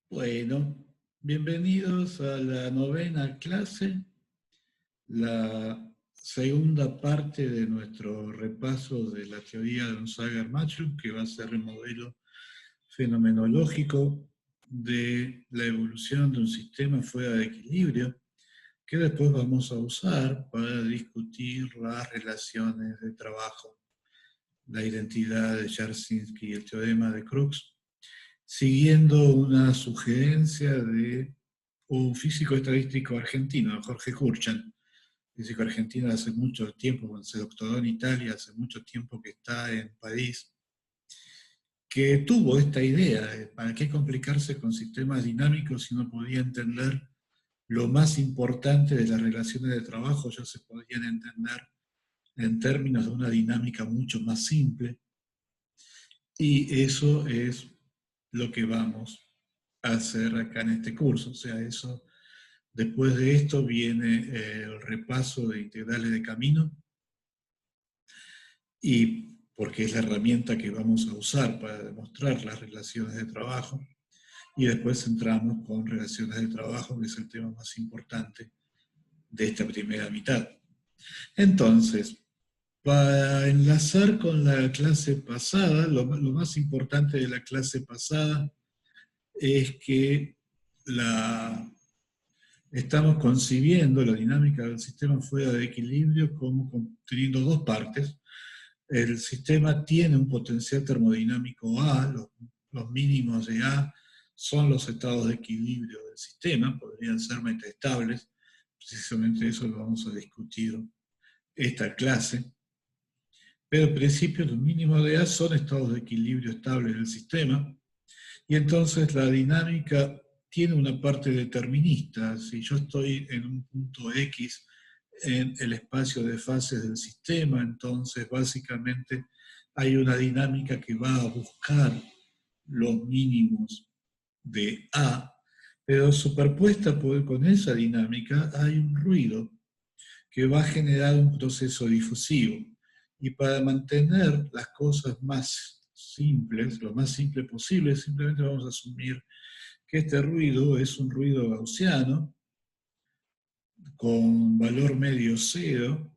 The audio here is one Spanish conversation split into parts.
Bueno, bienvenidos a la novena clase, la segunda parte de nuestro repaso de la teoría de Onsager-Matlub, que va a ser el modelo fenomenológico de la evolución de un sistema fuera de equilibrio, que después vamos a usar para discutir las relaciones de trabajo, la identidad de Jarzynski y el teorema de Crookes, siguiendo una sugerencia de un físico estadístico argentino, Jorge Kurchan, físico argentino de hace mucho tiempo, cuando se doctoró en Italia, hace mucho tiempo que está en París, que tuvo esta idea de para qué complicarse con sistemas dinámicos si no podía entender lo más importante de las relaciones de trabajo, ya se podían entender en términos de una dinámica mucho más simple, y eso es lo que vamos a hacer acá en este curso. O sea, eso, después de esto viene el repaso de integrales de camino, y porque es la herramienta que vamos a usar para demostrar las relaciones de trabajo, y después entramos con relaciones de trabajo, que es el tema más importante de esta primera mitad. Entonces, para enlazar con la clase pasada, lo más importante de la clase pasada es que estamos concibiendo la dinámica del sistema fuera de equilibrio como teniendo dos partes. El sistema tiene un potencial termodinámico A, los mínimos de A son los estados de equilibrio del sistema, podrían ser metaestables, precisamente eso lo vamos a discutir esta clase, pero en principio los mínimos de A son estados de equilibrio estable del sistema, y entonces la dinámica tiene una parte determinista. Si yo estoy en un punto X en el espacio de fases del sistema, entonces básicamente hay una dinámica que va a buscar los mínimos de A, pero superpuesta con esa dinámica hay un ruido que va a generar un proceso difusivo. Y para mantener las cosas más simples, lo más simple posible, simplemente vamos a asumir que este ruido es un ruido gaussiano con valor medio cero,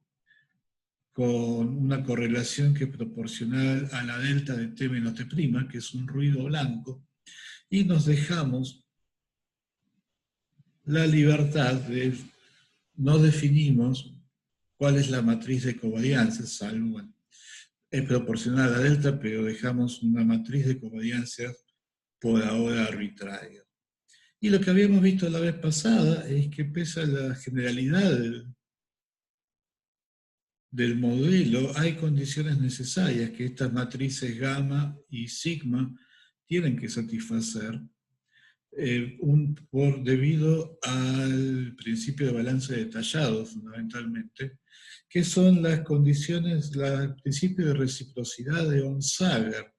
con una correlación que es proporcional a la delta de T menos T', que es un ruido blanco, y nos dejamos la libertad de, no definimos cuál es la matriz de covarianza, salvo, bueno, es proporcional a la delta, pero dejamos una matriz de covarianza por ahora arbitraria. Y lo que habíamos visto la vez pasada es que pese a la generalidad del modelo, hay condiciones necesarias que estas matrices gamma y sigma tienen que satisfacer debido al principio de balance detallado, fundamentalmente, que son las condiciones, el principio de reciprocidad de Onsager,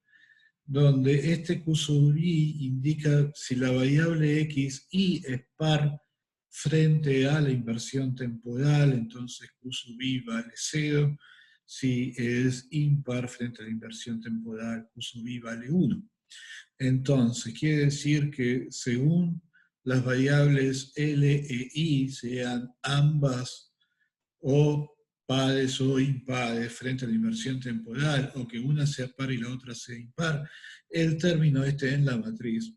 donde este Q sub i indica si la variable x y es par frente a la inversión temporal, entonces Q sub i vale 0, si es impar frente a la inversión temporal, Q sub i vale 1. Entonces, quiere decir que según las variables L e I sean ambas o pares o impares frente a la inversión temporal, o que una sea par y la otra sea impar, el término este en la matriz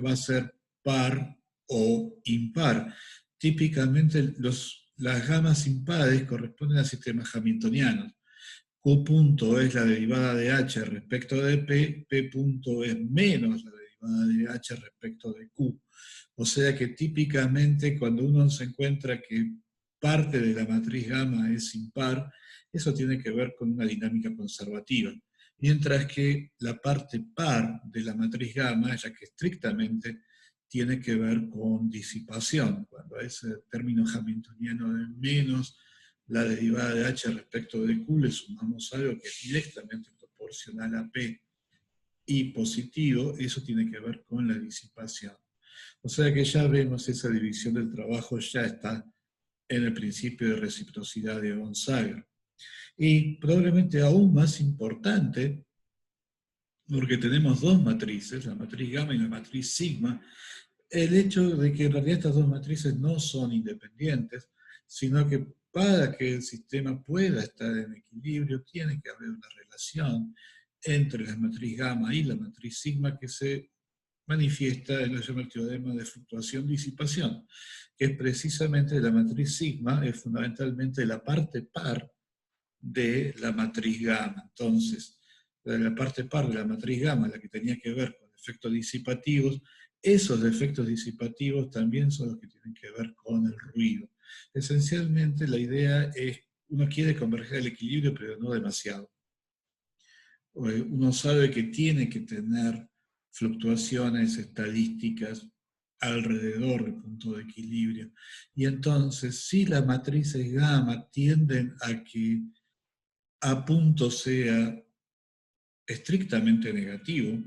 va a ser par o impar. Típicamente las gamas impares corresponden a sistemas hamiltonianos. Q punto es la derivada de H respecto de P punto es menos la derivada de H respecto de Q. O sea que típicamente cuando uno se encuentra que parte de la matriz gamma es impar, eso tiene que ver con una dinámica conservativa. Mientras que la parte par de la matriz gamma, ya que estrictamente tiene que ver con disipación, cuando a ese término hamiltoniano de menos la derivada de H respecto de Q le sumamos algo que es directamente proporcional a P y positivo, eso tiene que ver con la disipación. O sea que ya vemos esa división del trabajo, ya está en el principio de reciprocidad de Onsager. Y probablemente aún más importante, porque tenemos dos matrices, la matriz gamma y la matriz sigma, el hecho de que en realidad estas dos matrices no son independientes, sino que para que el sistema pueda estar en equilibrio, tiene que haber una relación entre la matriz gamma y la matriz sigma que se manifiesta en lo que se llama el teorema de fluctuación-disipación, que es precisamente la matriz sigma, es fundamentalmente la parte par de la matriz gamma. Entonces, la parte par de la matriz gamma, la que tenía que ver con efectos disipativos, esos efectos disipativos también son los que tienen que ver con el ruido. Esencialmente la idea es, uno quiere converger al equilibrio, pero no demasiado. Uno sabe que tiene que tener fluctuaciones estadísticas alrededor del punto de equilibrio. Y entonces, si las matrices gamma tienden a que a punto sea estrictamente negativo,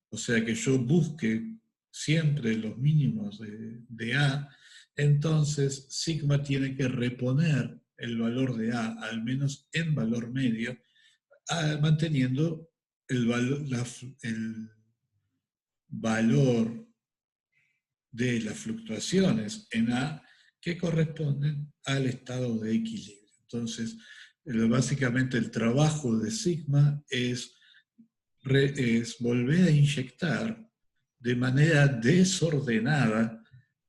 o sea que yo busque siempre los mínimos de A, entonces sigma tiene que reponer el valor de A, al menos en valor medio, manteniendo el valor de las fluctuaciones en A que corresponden al estado de equilibrio. Entonces, básicamente el trabajo de sigma es volver a inyectar de manera desordenada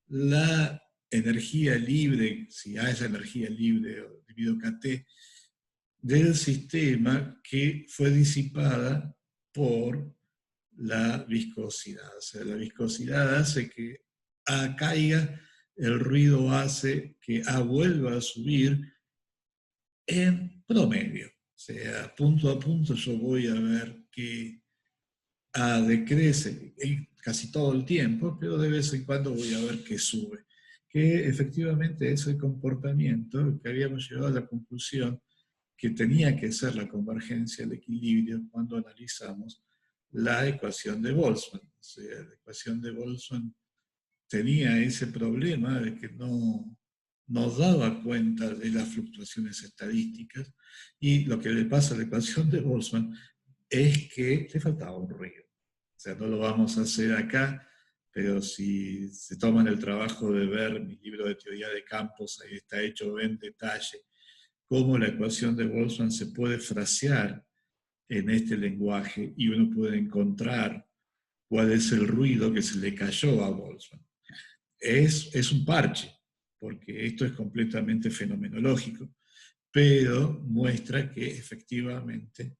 la energía libre, si A es la energía libre dividido KT, del sistema que fue disipada por la viscosidad. O sea, la viscosidad hace que A caiga, el ruido hace que A vuelva a subir en promedio. O sea, punto a punto yo voy a ver que A decrece casi todo el tiempo, pero de vez en cuando voy a ver que sube. Que efectivamente es el comportamiento que habíamos llegado a la conclusión que tenía que ser la convergencia, el equilibrio, cuando analizamos la ecuación de Boltzmann. O sea, la ecuación de Boltzmann tenía ese problema de que no daba cuenta de las fluctuaciones estadísticas, y lo que le pasa a la ecuación de Boltzmann es que le faltaba un ruido. O sea, no lo vamos a hacer acá, pero si se toman el trabajo de ver mi libro de teoría de campos, ahí está hecho en detalle cómo la ecuación de Boltzmann se puede frasear en este lenguaje y uno puede encontrar cuál es el ruido que se le cayó a Boltzmann. Es un parche, porque esto es completamente fenomenológico, pero muestra que efectivamente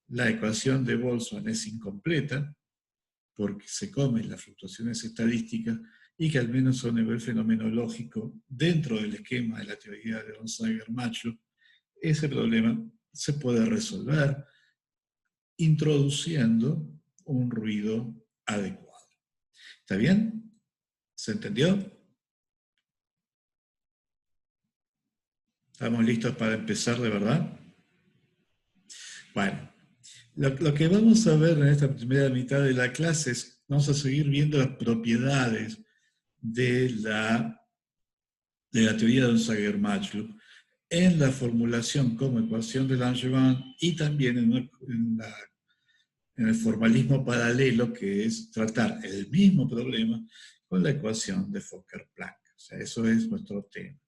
la ecuación de Boltzmann es incompleta, porque se comen las fluctuaciones estadísticas y que al menos a un nivel fenomenológico, dentro del esquema de la teoría de Onsager-Matlock, ese problema se puede resolver introduciendo un ruido adecuado. ¿Está bien? ¿Se entendió? ¿Estamos listos para empezar de verdad? Bueno, lo que vamos a ver en esta primera mitad de la clase es, vamos a seguir viendo las propiedades de la teoría de Onsager-Matlock en la formulación como ecuación de Langevin y también en el formalismo paralelo, que es tratar el mismo problema con la ecuación de Fokker-Planck. O sea, eso es nuestro tema.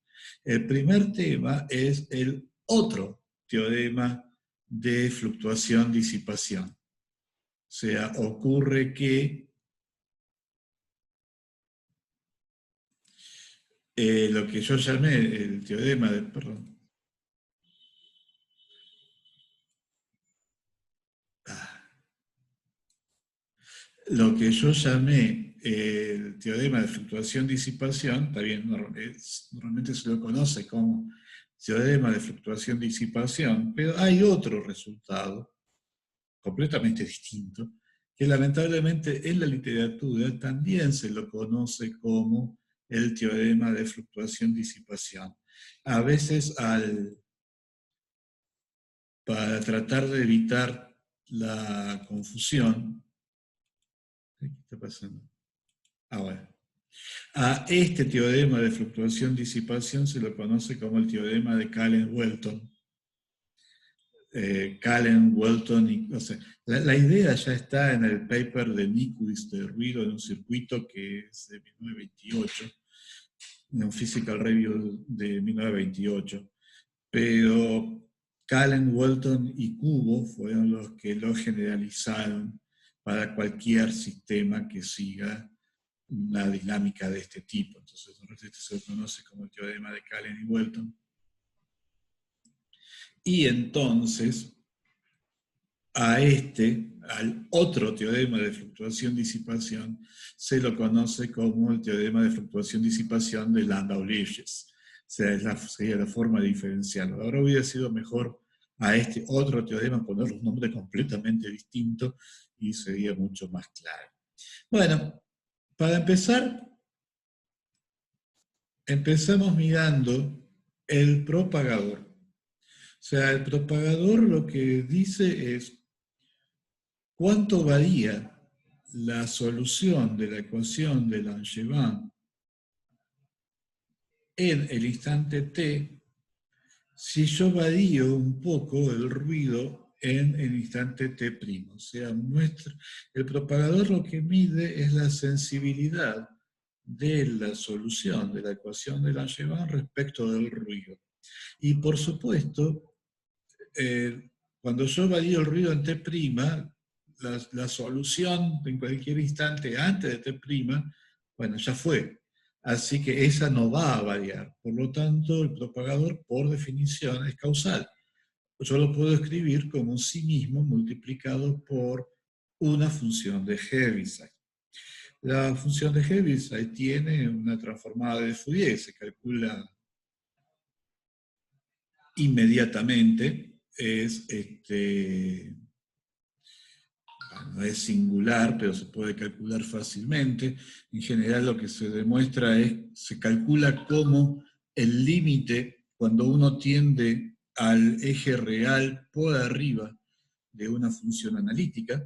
El primer tema es el otro teorema de fluctuación-disipación. O sea, ocurre que lo que yo llamé el teorema de... Perdón. Lo que yo llamé el teorema de fluctuación-disipación, también normalmente se lo conoce como teorema de fluctuación-disipación, pero hay otro resultado completamente distinto, que lamentablemente en la literatura también se lo conoce como el teorema de fluctuación-disipación. A veces para tratar de evitar la confusión, ¿qué está pasando? Ahora, a este teorema de fluctuación-disipación se lo conoce como el teorema de Calen-Welton. Callen, Walton, o sea, la idea ya está en el paper de Nyquist de ruido en un circuito que es de 1928, en un Physical Review de 1928, pero Callen, Walton y Kubo fueron los que lo generalizaron para cualquier sistema que siga una dinámica de este tipo. Entonces, este se conoce como el teorema de Callen y Walton. Y entonces, al otro teorema de fluctuación-disipación, se lo conoce como el teorema de fluctuación-disipación de Landau-Lifshitz. O sea, sería la forma de diferenciarlo. Ahora hubiera sido mejor a este otro teorema ponerle un nombre completamente distinto y sería mucho más claro. Bueno, para empezar, empezamos mirando el propagador. O sea, el propagador lo que dice es cuánto varía la solución de la ecuación de Langevin en el instante t si yo varío un poco el ruido en el instante t'. O sea, el propagador lo que mide es la sensibilidad de la solución de la ecuación de Langevin respecto del ruido. Y por supuesto, cuando yo varío el ruido en t', la solución en cualquier instante antes de t', bueno, ya fue. Así que esa no va a variar. Por lo tanto, el propagador, por definición, es causal. Yo lo puedo escribir como sí mismo multiplicado por una función de Heaviside. La función de Heaviside tiene una transformada de Fourier, se calcula inmediatamente, no es singular, pero se puede calcular fácilmente. En general lo que se demuestra se calcula como el límite cuando uno tiende al eje real por arriba de una función analítica.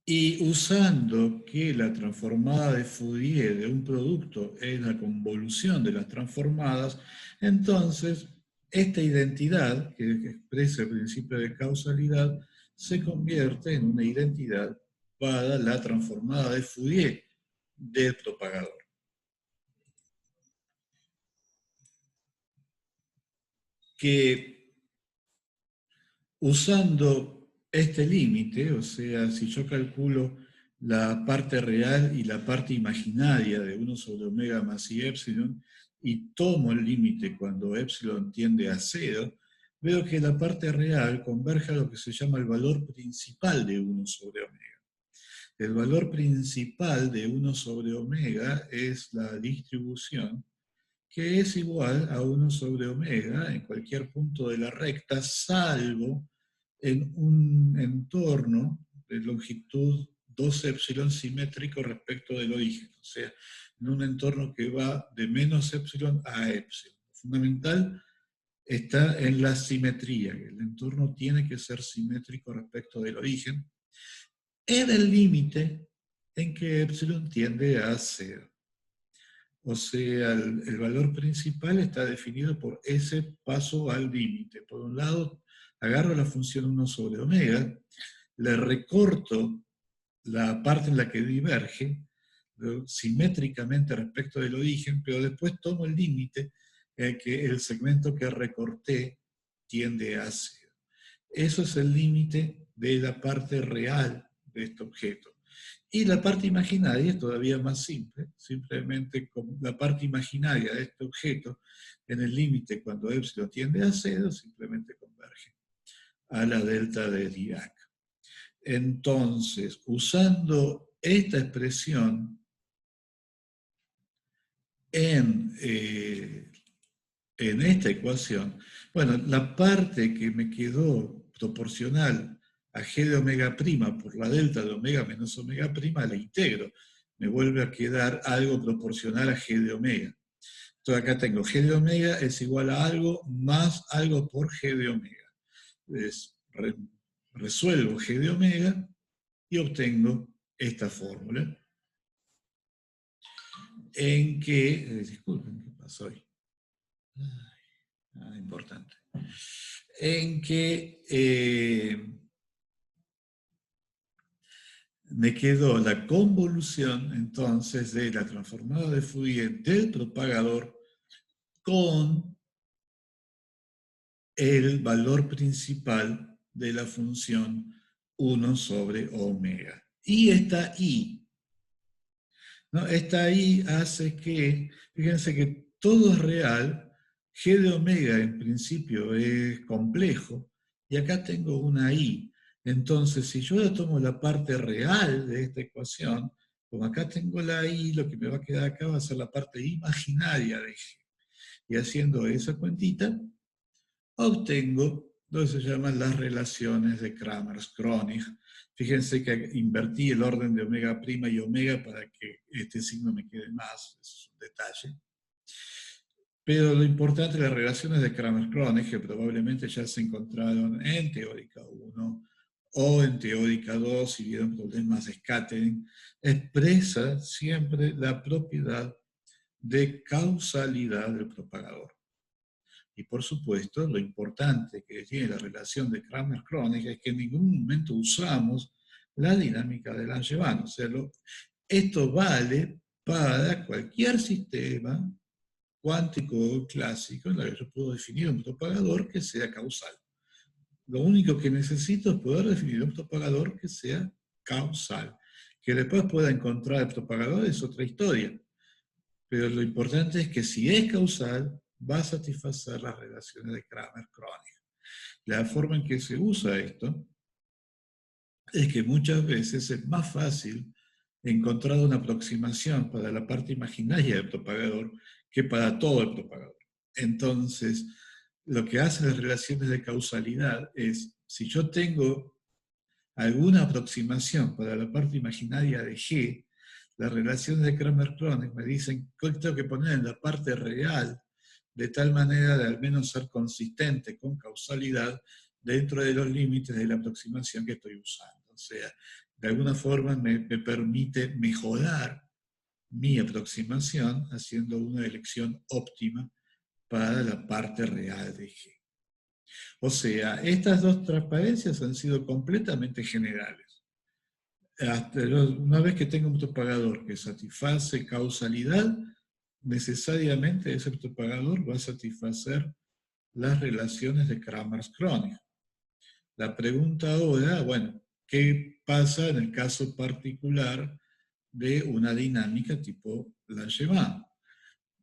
Y usando que la transformada de Fourier de un producto es la convolución de las transformadas, entonces esta identidad, que expresa el principio de causalidad, se convierte en una identidad para la transformada de Fourier del propagador. Que usando este límite, o sea, si yo calculo la parte real y la parte imaginaria de 1 sobre omega más i epsilon, y tomo el límite cuando epsilon tiende a 0, veo que la parte real converge a lo que se llama el valor principal de 1 sobre omega. El valor principal de 1 sobre omega es la distribución, que es igual a 1 sobre omega en cualquier punto de la recta, salvo en un entorno de longitud 2 epsilon simétrico respecto del origen, o sea, en un entorno que va de menos epsilon a epsilon. Lo fundamental está en la simetría, que el entorno tiene que ser simétrico respecto del origen, en el límite en que epsilon tiende a 0. O sea, el valor principal está definido por ese paso al límite. Por un lado, agarro la función 1 sobre omega, le recorto la parte en la que diverge, simétricamente respecto del origen, pero después tomo el límite en que el segmento que recorté tiende a 0. Eso es el límite de la parte real de este objeto. Y la parte imaginaria es todavía más simple, simplemente con la parte imaginaria de este objeto en el límite cuando epsilon tiende a 0, simplemente converge a la delta de Dirac. Entonces, usando esta expresión en esta ecuación, bueno, la parte que me quedó proporcional a g de omega prima por la delta de omega menos omega prima, la integro. Me vuelve a quedar algo proporcional a g de omega. Entonces acá tengo g de omega es igual a algo más algo por g de omega. Resuelvo g de omega y obtengo esta fórmula en que, disculpen, ¿qué pasó hoy? Importante. En que me quedó la convolución, entonces, de la transformada de Fourier del propagador con el valor principal de la función 1 sobre omega. Y esta I, ¿no? Esta I hace que, fíjense que todo es real, G de omega en principio es complejo, y acá tengo una I. Entonces, si yo tomo la parte real de esta ecuación, como acá tengo la I, lo que me va a quedar acá va a ser la parte imaginaria de G. Y haciendo esa cuentita, obtengo lo que se llaman las relaciones de Kramers-Kronig. Fíjense que invertí el orden de omega prima y omega para que este signo me quede más, es un detalle. Pero lo importante, las relaciones de Kramers-Kronig, que probablemente ya se encontraron en teórica 1 o en teórica 2, si vieron problemas de scattering, expresa siempre la propiedad de causalidad del propagador. Y por supuesto, lo importante que tiene la relación de Kramers-Kronig es que en ningún momento usamos la dinámica de Langevin. O sea, esto vale para cualquier sistema cuántico clásico en el que yo puedo definir un propagador que sea causal. Lo único que necesito es poder definir un propagador que sea causal. Que después pueda encontrar el propagador es otra historia. Pero lo importante es que si es causal, va a satisfacer las relaciones de Kramers-Kronig. La forma en que se usa esto es que muchas veces es más fácil encontrar una aproximación para la parte imaginaria del propagador que para todo el propagador. Entonces, lo que hacen las relaciones de causalidad es, si yo tengo alguna aproximación para la parte imaginaria de G, las relaciones de Kramers-Kronig me dicen que tengo que poner en la parte real de tal manera de al menos ser consistente con causalidad dentro de los límites de la aproximación que estoy usando. O sea, de alguna forma me permite mejorar mi aproximación haciendo una elección óptima para la parte real de G. O sea, estas dos transparencias han sido completamente generales. Una vez que tengo un propagador que satisface causalidad, necesariamente ese propagador va a satisfacer las relaciones de Kramers-Kronig. La pregunta ahora, bueno, ¿qué pasa en el caso particular de una dinámica tipo Langevin?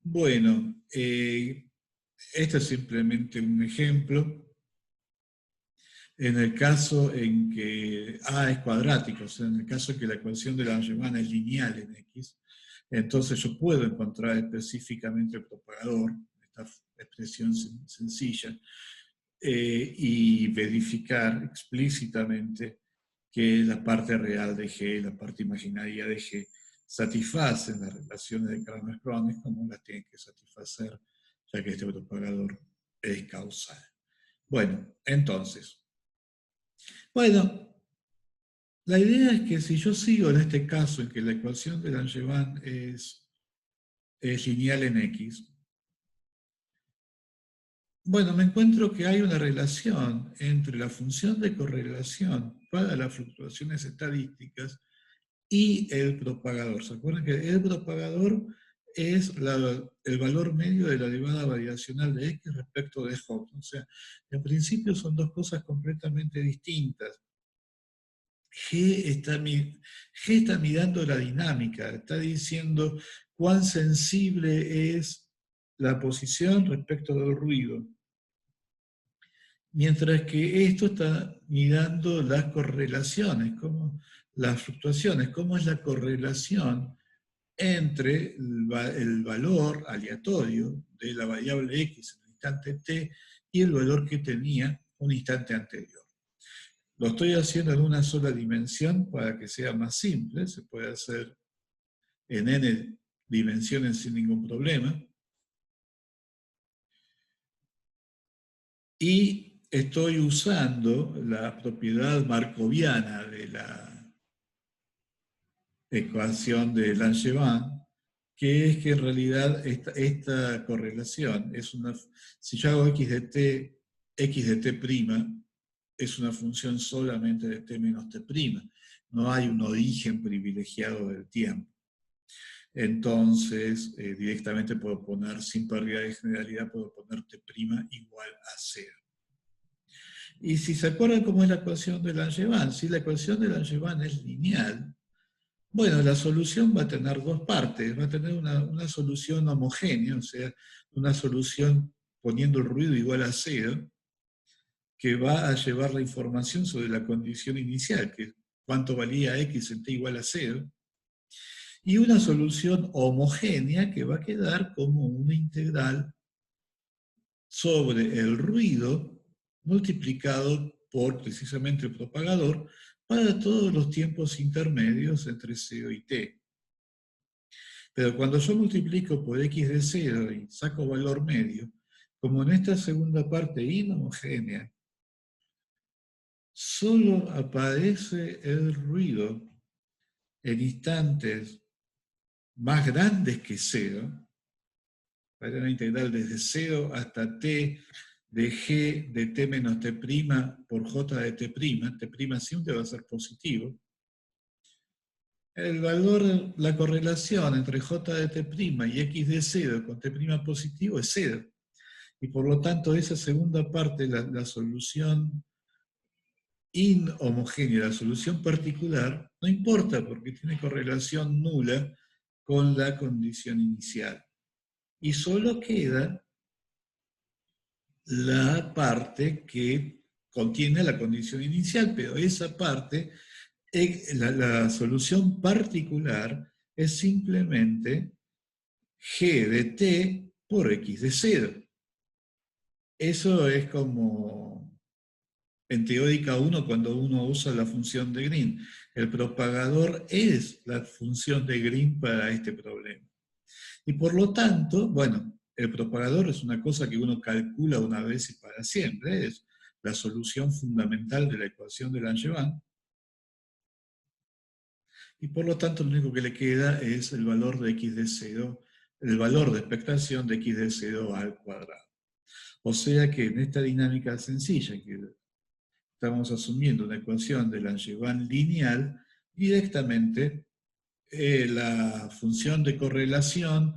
Bueno, este es simplemente un ejemplo. En el caso en que A es cuadrático, o sea, en el caso en que la ecuación de Langevin es lineal en X, entonces yo puedo encontrar específicamente el propagador, esta expresión sencilla, y verificar explícitamente que la parte real de G y la parte imaginaria de G satisfacen las relaciones de Kramers-Kronig como las tienen que satisfacer, ya que este propagador es causal. Bueno, entonces, la idea es que si yo sigo en este caso en que la ecuación de Langevin es lineal en X, bueno, me encuentro que hay una relación entre la función de correlación para las fluctuaciones estadísticas y el propagador. ¿Se acuerdan que el propagador es el valor medio de la derivada variacional de X respecto de J? O sea, en principio son dos cosas completamente distintas. G está mirando la dinámica, está diciendo cuán sensible es la posición respecto del ruido. Mientras que esto está mirando las correlaciones, las fluctuaciones, cómo es la correlación entre el valor aleatorio de la variable X en el instante t y el valor que tenía un instante anterior. Lo estoy haciendo en una sola dimensión para que sea más simple, se puede hacer en n dimensiones sin ningún problema. Y estoy usando la propiedad markoviana de la ecuación de Langevin, que es que en realidad esta correlación es una... Si yo hago x de t prima, es una función solamente de t menos t prima. No hay un origen privilegiado del tiempo. Entonces, directamente puedo poner, sin pérdida de generalidad, puedo poner t' igual a 0. Y si se acuerdan cómo es la ecuación de Langevin, si la ecuación de Langevin es lineal, bueno, la solución va a tener dos partes. Va a tener una solución homogénea, o sea, una solución poniendo el ruido igual a 0, que va a llevar la información sobre la condición inicial, que es cuánto valía x en t igual a 0, y una solución homogénea que va a quedar como una integral sobre el ruido multiplicado por precisamente el propagador para todos los tiempos intermedios entre 0 y t. Pero cuando yo multiplico por x de 0 y saco valor medio, como en esta segunda parte inhomogénea, solo aparece el ruido en instantes más grandes que 0, para una integral desde 0 hasta t de g de t menos t' por j de t' siempre va a ser positivo. El valor, la correlación entre j de t' y x de 0 con t' positivo es 0. Y por lo tanto esa segunda parte, la solución inhomogénea, la solución particular, no importa porque tiene correlación nula con la condición inicial. Y solo queda la parte que contiene la condición inicial, pero esa parte, la solución particular es simplemente g de t por x de 0. Eso es como en teórica 1 cuando uno usa la función de Green. El propagador es la función de Green para este problema. Y por lo tanto, bueno, el propagador es una cosa que uno calcula una vez y para siempre, es la solución fundamental de la ecuación de Langevin. Y por lo tanto, lo único que le queda es el valor de x de 0, el valor de expectación de x de 0 al cuadrado. O sea que en esta dinámica sencilla, que estamos asumiendo una ecuación de Langevin lineal, directamente la función de correlación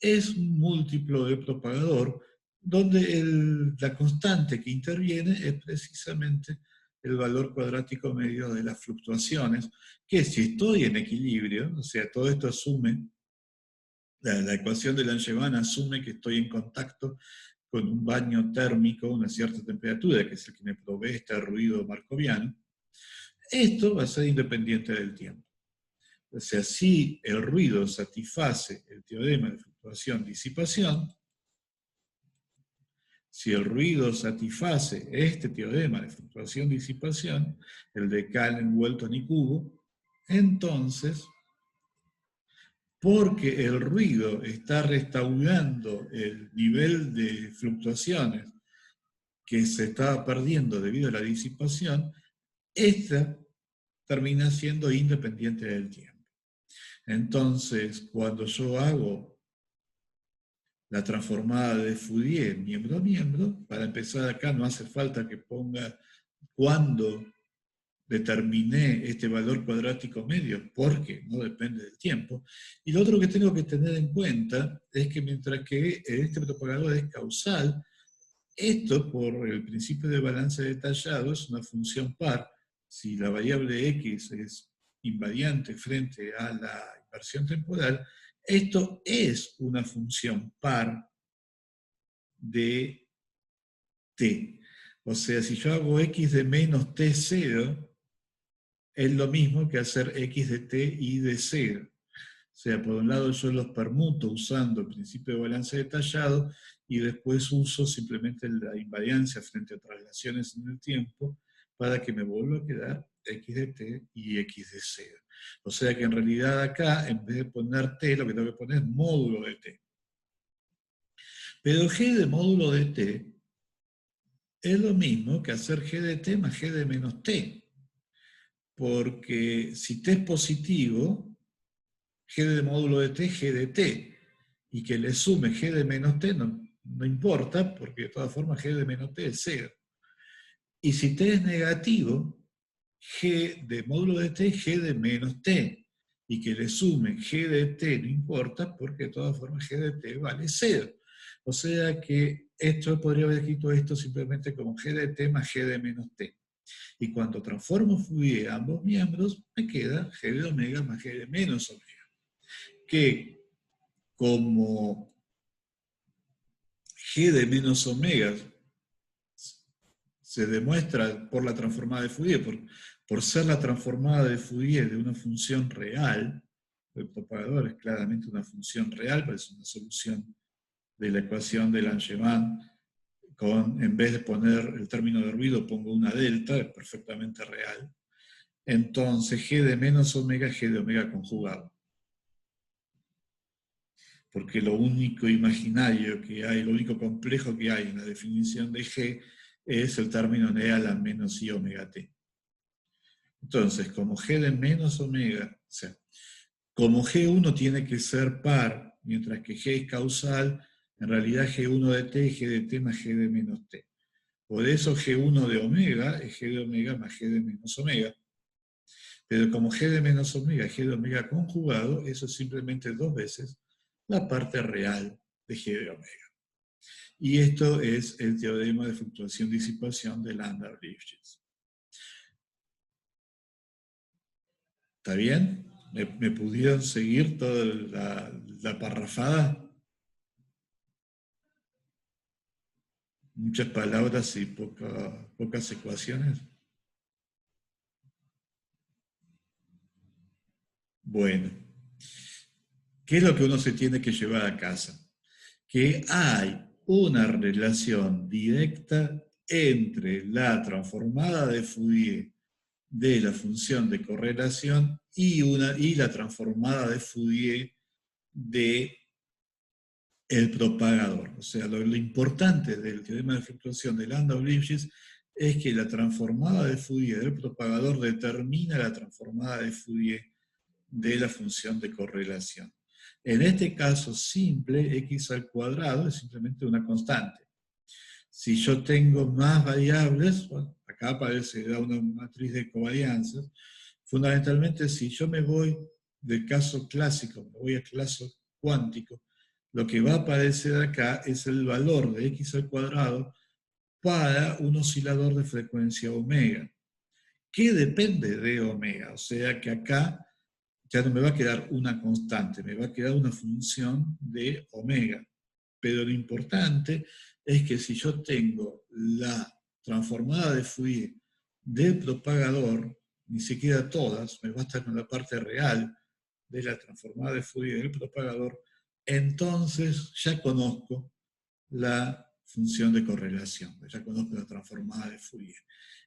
es un múltiplo de propagador, donde la constante que interviene es precisamente el valor cuadrático medio de las fluctuaciones, que si estoy en equilibrio, o sea, todo esto asume, la ecuación de Langevin asume que estoy en contacto con un baño térmico, una cierta temperatura, que es el que me provee este ruido markoviano. Esto va a ser independiente del tiempo. O sea, si el ruido satisface el teorema de fluctuación-disipación, si el ruido satisface este teorema de fluctuación-disipación, el de Callen, Walton y Cubo, entonces, porque el ruido está restaurando el nivel de fluctuaciones que se estaba perdiendo debido a la disipación, esta termina siendo independiente del tiempo. Entonces, cuando yo hago la transformada de Fourier miembro a miembro, para empezar acá no hace falta que ponga cuándo determiné este valor cuadrático medio, porque no depende del tiempo. Y lo otro que tengo que tener en cuenta es que mientras que este propagador es causal, esto, por el principio de balance detallado, es una función par. Si la variable x es invariante frente a la inversión temporal, esto es una función par de t. O sea, si yo hago x de menos t0, es lo mismo que hacer x de t y de 0. O sea, por un lado yo los permuto usando el principio de balance detallado y después uso simplemente la invariancia frente a traslaciones en el tiempo para que me vuelva a quedar x de t y x de 0. O sea que en realidad acá, en vez de poner t, lo que tengo que poner es módulo de t. Pero g de módulo de t es lo mismo que hacer g de t más g de menos t. Porque si t es positivo, g de módulo de t, g de t, y que le sume g de menos t, no importa, porque de todas formas g de menos t es 0. Y si t es negativo, g de módulo de t, g de menos t, y que le sume g de t no importa, porque de todas formas g de t vale 0. O sea que esto podría haber escrito esto simplemente como g de t más g de menos t. Y cuando transformo Fourier a ambos miembros, me queda g de omega más g de menos omega. Que como g de menos omega se demuestra por la transformada de Fourier, por ser la transformada de Fourier de una función real, el propagador es claramente una función real, pero es una solución de la ecuación de Langevin, en vez de poner el término de ruido, pongo una delta, es perfectamente real. Entonces, g de menos omega es g de omega conjugado. Porque lo único imaginario que hay, lo único complejo que hay en la definición de g es el término n a la menos i omega t. Entonces, como g de menos omega, o sea, como g1 tiene que ser par, mientras que g es causal, en realidad g1 de t es g de t más g de menos t. Por eso g1 de omega es g de omega más g de menos omega. Pero como g de menos omega es g de omega conjugado, eso es simplemente 2 veces la parte real de g de omega. Y esto es el teorema de fluctuación-disipación de Landau-Lifshitz. ¿Está bien? ¿Me pudieron seguir toda la parrafada? Muchas palabras y pocas ecuaciones. Bueno, ¿qué es lo que uno se tiene que llevar a casa? Que hay una relación directa entre la transformada de Fourier de la función de correlación y la transformada de Fourier de el propagador. O sea, lo importante del teorema de fluctuación de Landau-Lifshitz es que la transformada de Fourier del propagador determina la transformada de Fourier de la función de correlación. En este caso simple, x al cuadrado es simplemente una constante. Si yo tengo más variables, bueno, acá aparecerá una matriz de covarianzas. Fundamentalmente, si yo me voy del caso clásico, me voy al caso cuántico, lo que va a aparecer acá es el valor de x al cuadrado para un oscilador de frecuencia omega, que depende de omega. O sea que acá ya no me va a quedar una constante, me va a quedar una función de omega. Pero lo importante es que si yo tengo la transformada de Fourier del propagador, ni siquiera todas, me basta con la parte real de la transformada de Fourier del propagador, entonces ya conozco la función de correlación, ya conozco la transformada de Fourier.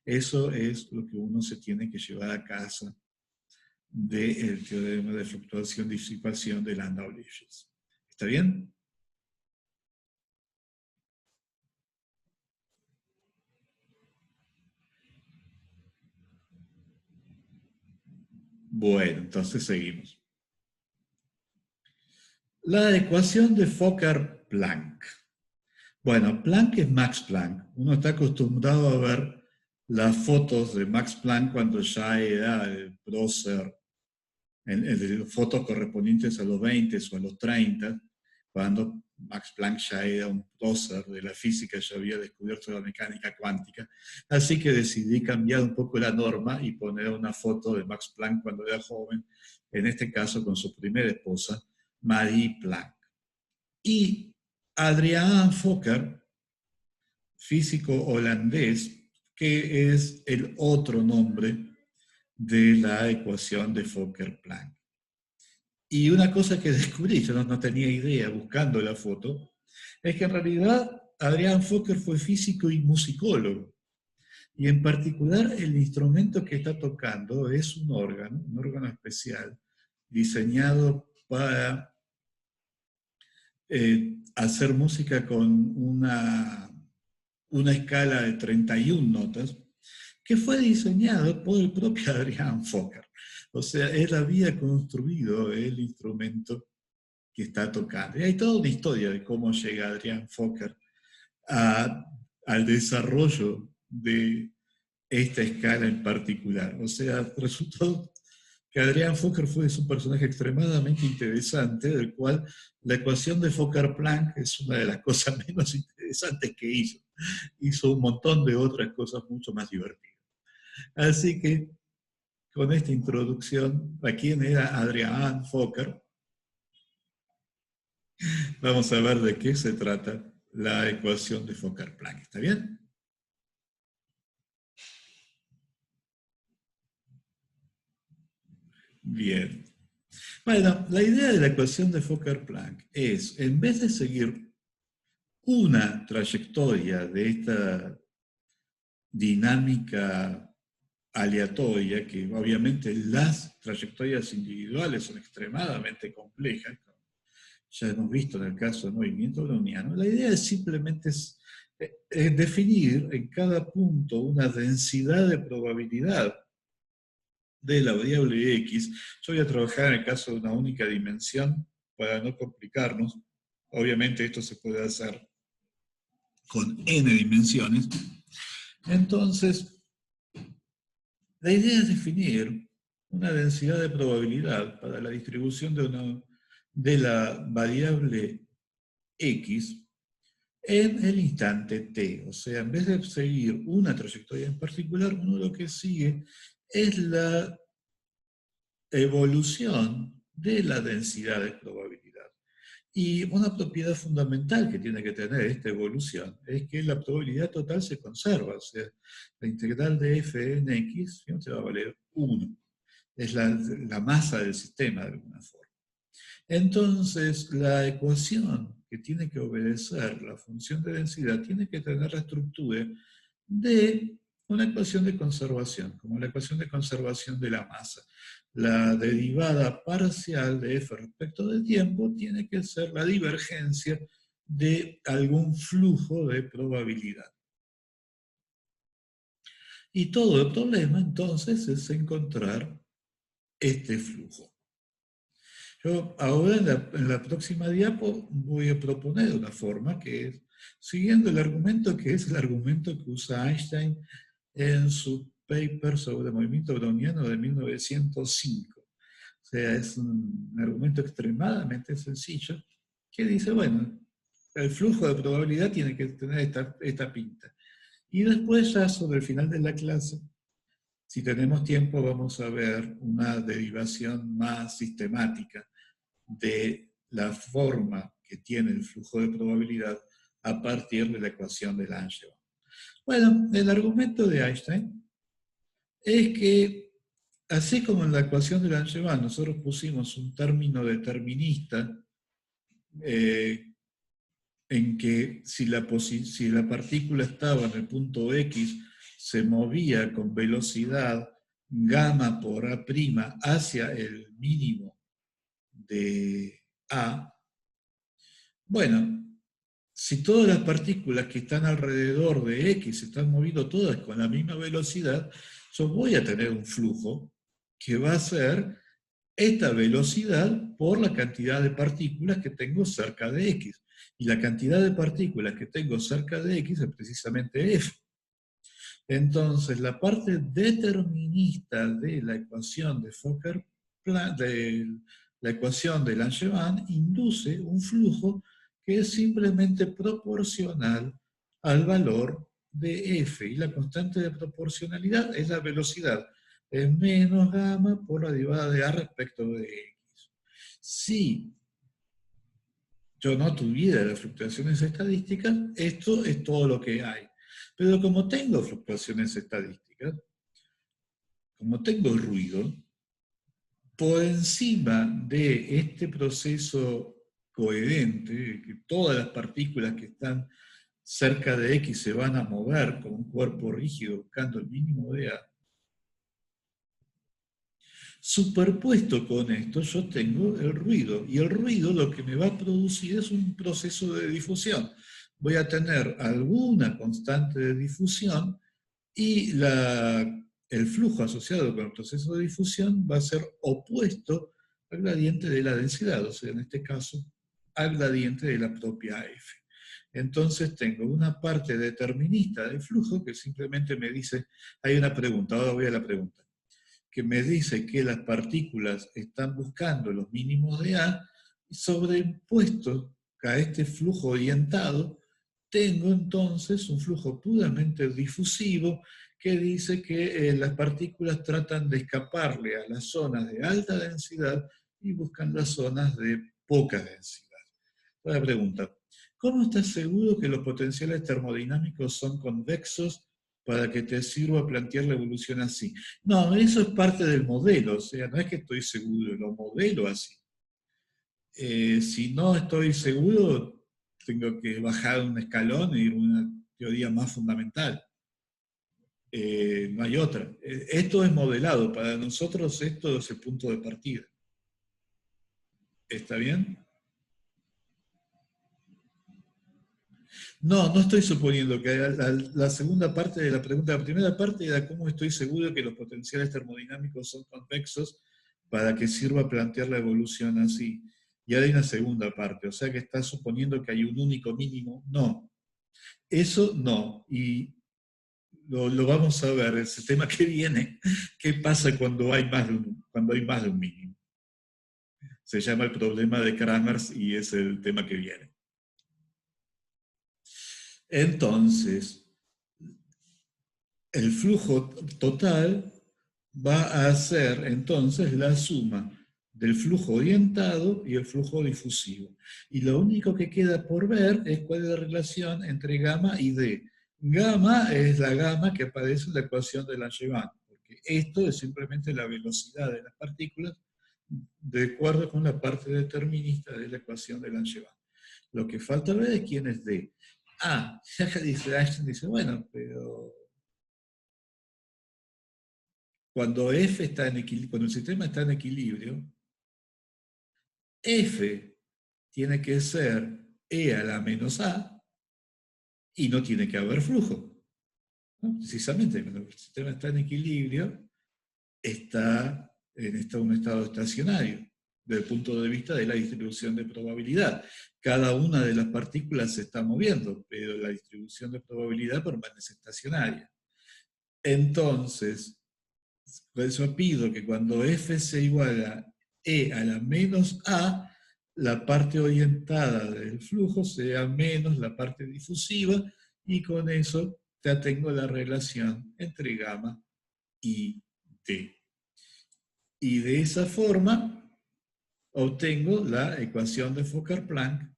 Eso es lo que uno se tiene que llevar a casa del teorema de fluctuación-disipación de Landau-Lifshitz. ¿Está bien? Bueno, entonces seguimos. La ecuación de Fokker-Planck. Bueno, Planck es Max Planck. Uno está acostumbrado a ver las fotos de Max Planck cuando ya era el prócer, en fotos correspondientes a los 20 o a los 30, cuando Max Planck ya era un prócer de la física, ya había descubierto la mecánica cuántica. Así que decidí cambiar un poco la norma y poner una foto de Max Planck cuando era joven, en este caso con su primera esposa, Marie Planck. Y Adriaan Fokker, físico holandés, que es el otro nombre de la ecuación de Fokker-Planck. Y una cosa que descubrí, yo no tenía idea buscando la foto, es que en realidad Adriaan Fokker fue físico y musicólogo. Y en particular el instrumento que está tocando es un órgano especial, diseñado para hacer música con una escala de 31 notas, que fue diseñado por el propio Adriaan Fokker. O sea, él había construido el instrumento que está tocando. Y hay toda una historia de cómo llega Adrian Fokker al desarrollo de esta escala en particular. O sea, resultó que Adrian Fokker es un personaje extremadamente interesante, del cual la ecuación de Fokker-Planck es una de las cosas menos interesantes que hizo. Hizo un montón de otras cosas mucho más divertidas. Así que, con esta introducción a quién era Adrian Fokker, vamos a ver de qué se trata la ecuación de Fokker-Planck. ¿Está bien? Bien. Bueno, la idea de la ecuación de Fokker-Planck es, en vez de seguir una trayectoria de esta dinámica aleatoria, que obviamente las trayectorias individuales son extremadamente complejas, como ya hemos visto en el caso del movimiento browniano, la idea es simplemente definir en cada punto una densidad de probabilidad de la variable x. Yo voy a trabajar en el caso de una única dimensión para no complicarnos. Obviamente esto se puede hacer con n dimensiones. Entonces, la idea es definir una densidad de probabilidad para la distribución de la variable x en el instante t. O sea, en vez de seguir una trayectoria en particular, uno lo que sigue es la evolución de la densidad de probabilidad. Y una propiedad fundamental que tiene que tener esta evolución es que la probabilidad total se conserva. O sea, la integral de f en x siempre va a valer 1. Es la masa del sistema de alguna forma. Entonces, la ecuación que tiene que obedecer la función de densidad tiene que tener la estructura de una ecuación de conservación, como la ecuación de conservación de la masa. La derivada parcial de f respecto del tiempo tiene que ser la divergencia de algún flujo de probabilidad. Y todo el problema entonces es encontrar este flujo. Yo ahora en la próxima diapo voy a proponer una forma que es, siguiendo el argumento que es el argumento que usa Einstein en su paper sobre el movimiento browniano de 1905. O sea, es un argumento extremadamente sencillo que dice, bueno, el flujo de probabilidad tiene que tener esta pinta. Y después ya sobre el final de la clase, si tenemos tiempo, vamos a ver una derivación más sistemática de la forma que tiene el flujo de probabilidad a partir de la ecuación de Langevin. Bueno, el argumento de Einstein es que, así como en la ecuación de Langevin nosotros pusimos un término determinista en que si la partícula estaba en el punto X, se movía con velocidad gamma por A' hacia el mínimo de A. Bueno, si todas las partículas que están alrededor de X se están moviendo todas con la misma velocidad, yo voy a tener un flujo que va a ser esta velocidad por la cantidad de partículas que tengo cerca de X. Y la cantidad de partículas que tengo cerca de X es precisamente F. Entonces, la parte determinista de la ecuación de Fokker, de la ecuación de Langevin, induce un flujo que es simplemente proporcional al valor de F. Y la constante de proporcionalidad es la velocidad. Es menos gamma por la derivada de A respecto de X. Si yo no tuviera las fluctuaciones estadísticas, esto es todo lo que hay. Pero como tengo fluctuaciones estadísticas, como tengo ruido, por encima de este proceso coherente, que todas las partículas que están cerca de X se van a mover como un cuerpo rígido buscando el mínimo de A, superpuesto con esto yo tengo el ruido, y el ruido lo que me va a producir es un proceso de difusión. Voy a tener alguna constante de difusión y el flujo asociado con el proceso de difusión va a ser opuesto al gradiente de la densidad, o sea, en este caso, al gradiente de la propia F. Entonces tengo una parte determinista del flujo que simplemente me dice, hay una pregunta, ahora voy a la pregunta, que me dice que las partículas están buscando los mínimos de A, y sobreimpuesto a este flujo orientado, tengo entonces un flujo puramente difusivo que dice que las partículas tratan de escaparle a las zonas de alta densidad y buscan las zonas de poca densidad. La pregunta, ¿cómo estás seguro que los potenciales termodinámicos son convexos para que te sirva plantear la evolución así? No, eso es parte del modelo, o sea, no es que estoy seguro, lo modelo así. Si no estoy seguro, tengo que bajar un escalón y una teoría más fundamental. No hay otra. Esto es modelado, para nosotros esto es el punto de partida. ¿Está bien? No, no estoy suponiendo que la segunda parte de la pregunta, la primera parte era cómo estoy seguro que los potenciales termodinámicos son convexos para que sirva plantear la evolución así. Y ahora hay una segunda parte, o sea que está suponiendo que hay un único mínimo. No, eso no. Y lo vamos a ver, ese tema que viene, qué pasa cuando hay cuando hay más de un mínimo. Se llama el problema de Kramers y es el tema que viene. Entonces, el flujo total va a ser entonces la suma del flujo orientado y el flujo difusivo. Y lo único que queda por ver es cuál es la relación entre gamma y D. Gamma es la gamma que aparece en la ecuación de Langevin, porque esto es simplemente la velocidad de las partículas de acuerdo con la parte determinista de la ecuación de Langevin. Lo que falta ver es quién es D. Ya dice Einstein, dice, bueno, pero cuando F está en equilibrio, cuando el sistema está en equilibrio, F tiene que ser E a la menos A y no tiene que haber flujo. ¿No? Precisamente cuando el sistema está en equilibrio, está en un estado estacionario, desde el punto de vista de la distribución de probabilidad. Cada una de las partículas se está moviendo, pero la distribución de probabilidad permanece estacionaria. Entonces, por eso pido que cuando F se iguala E a la menos A, la parte orientada del flujo sea menos la parte difusiva, y con eso ya tengo la relación entre gamma y T. Y de esa forma obtengo la ecuación de Fokker-Planck,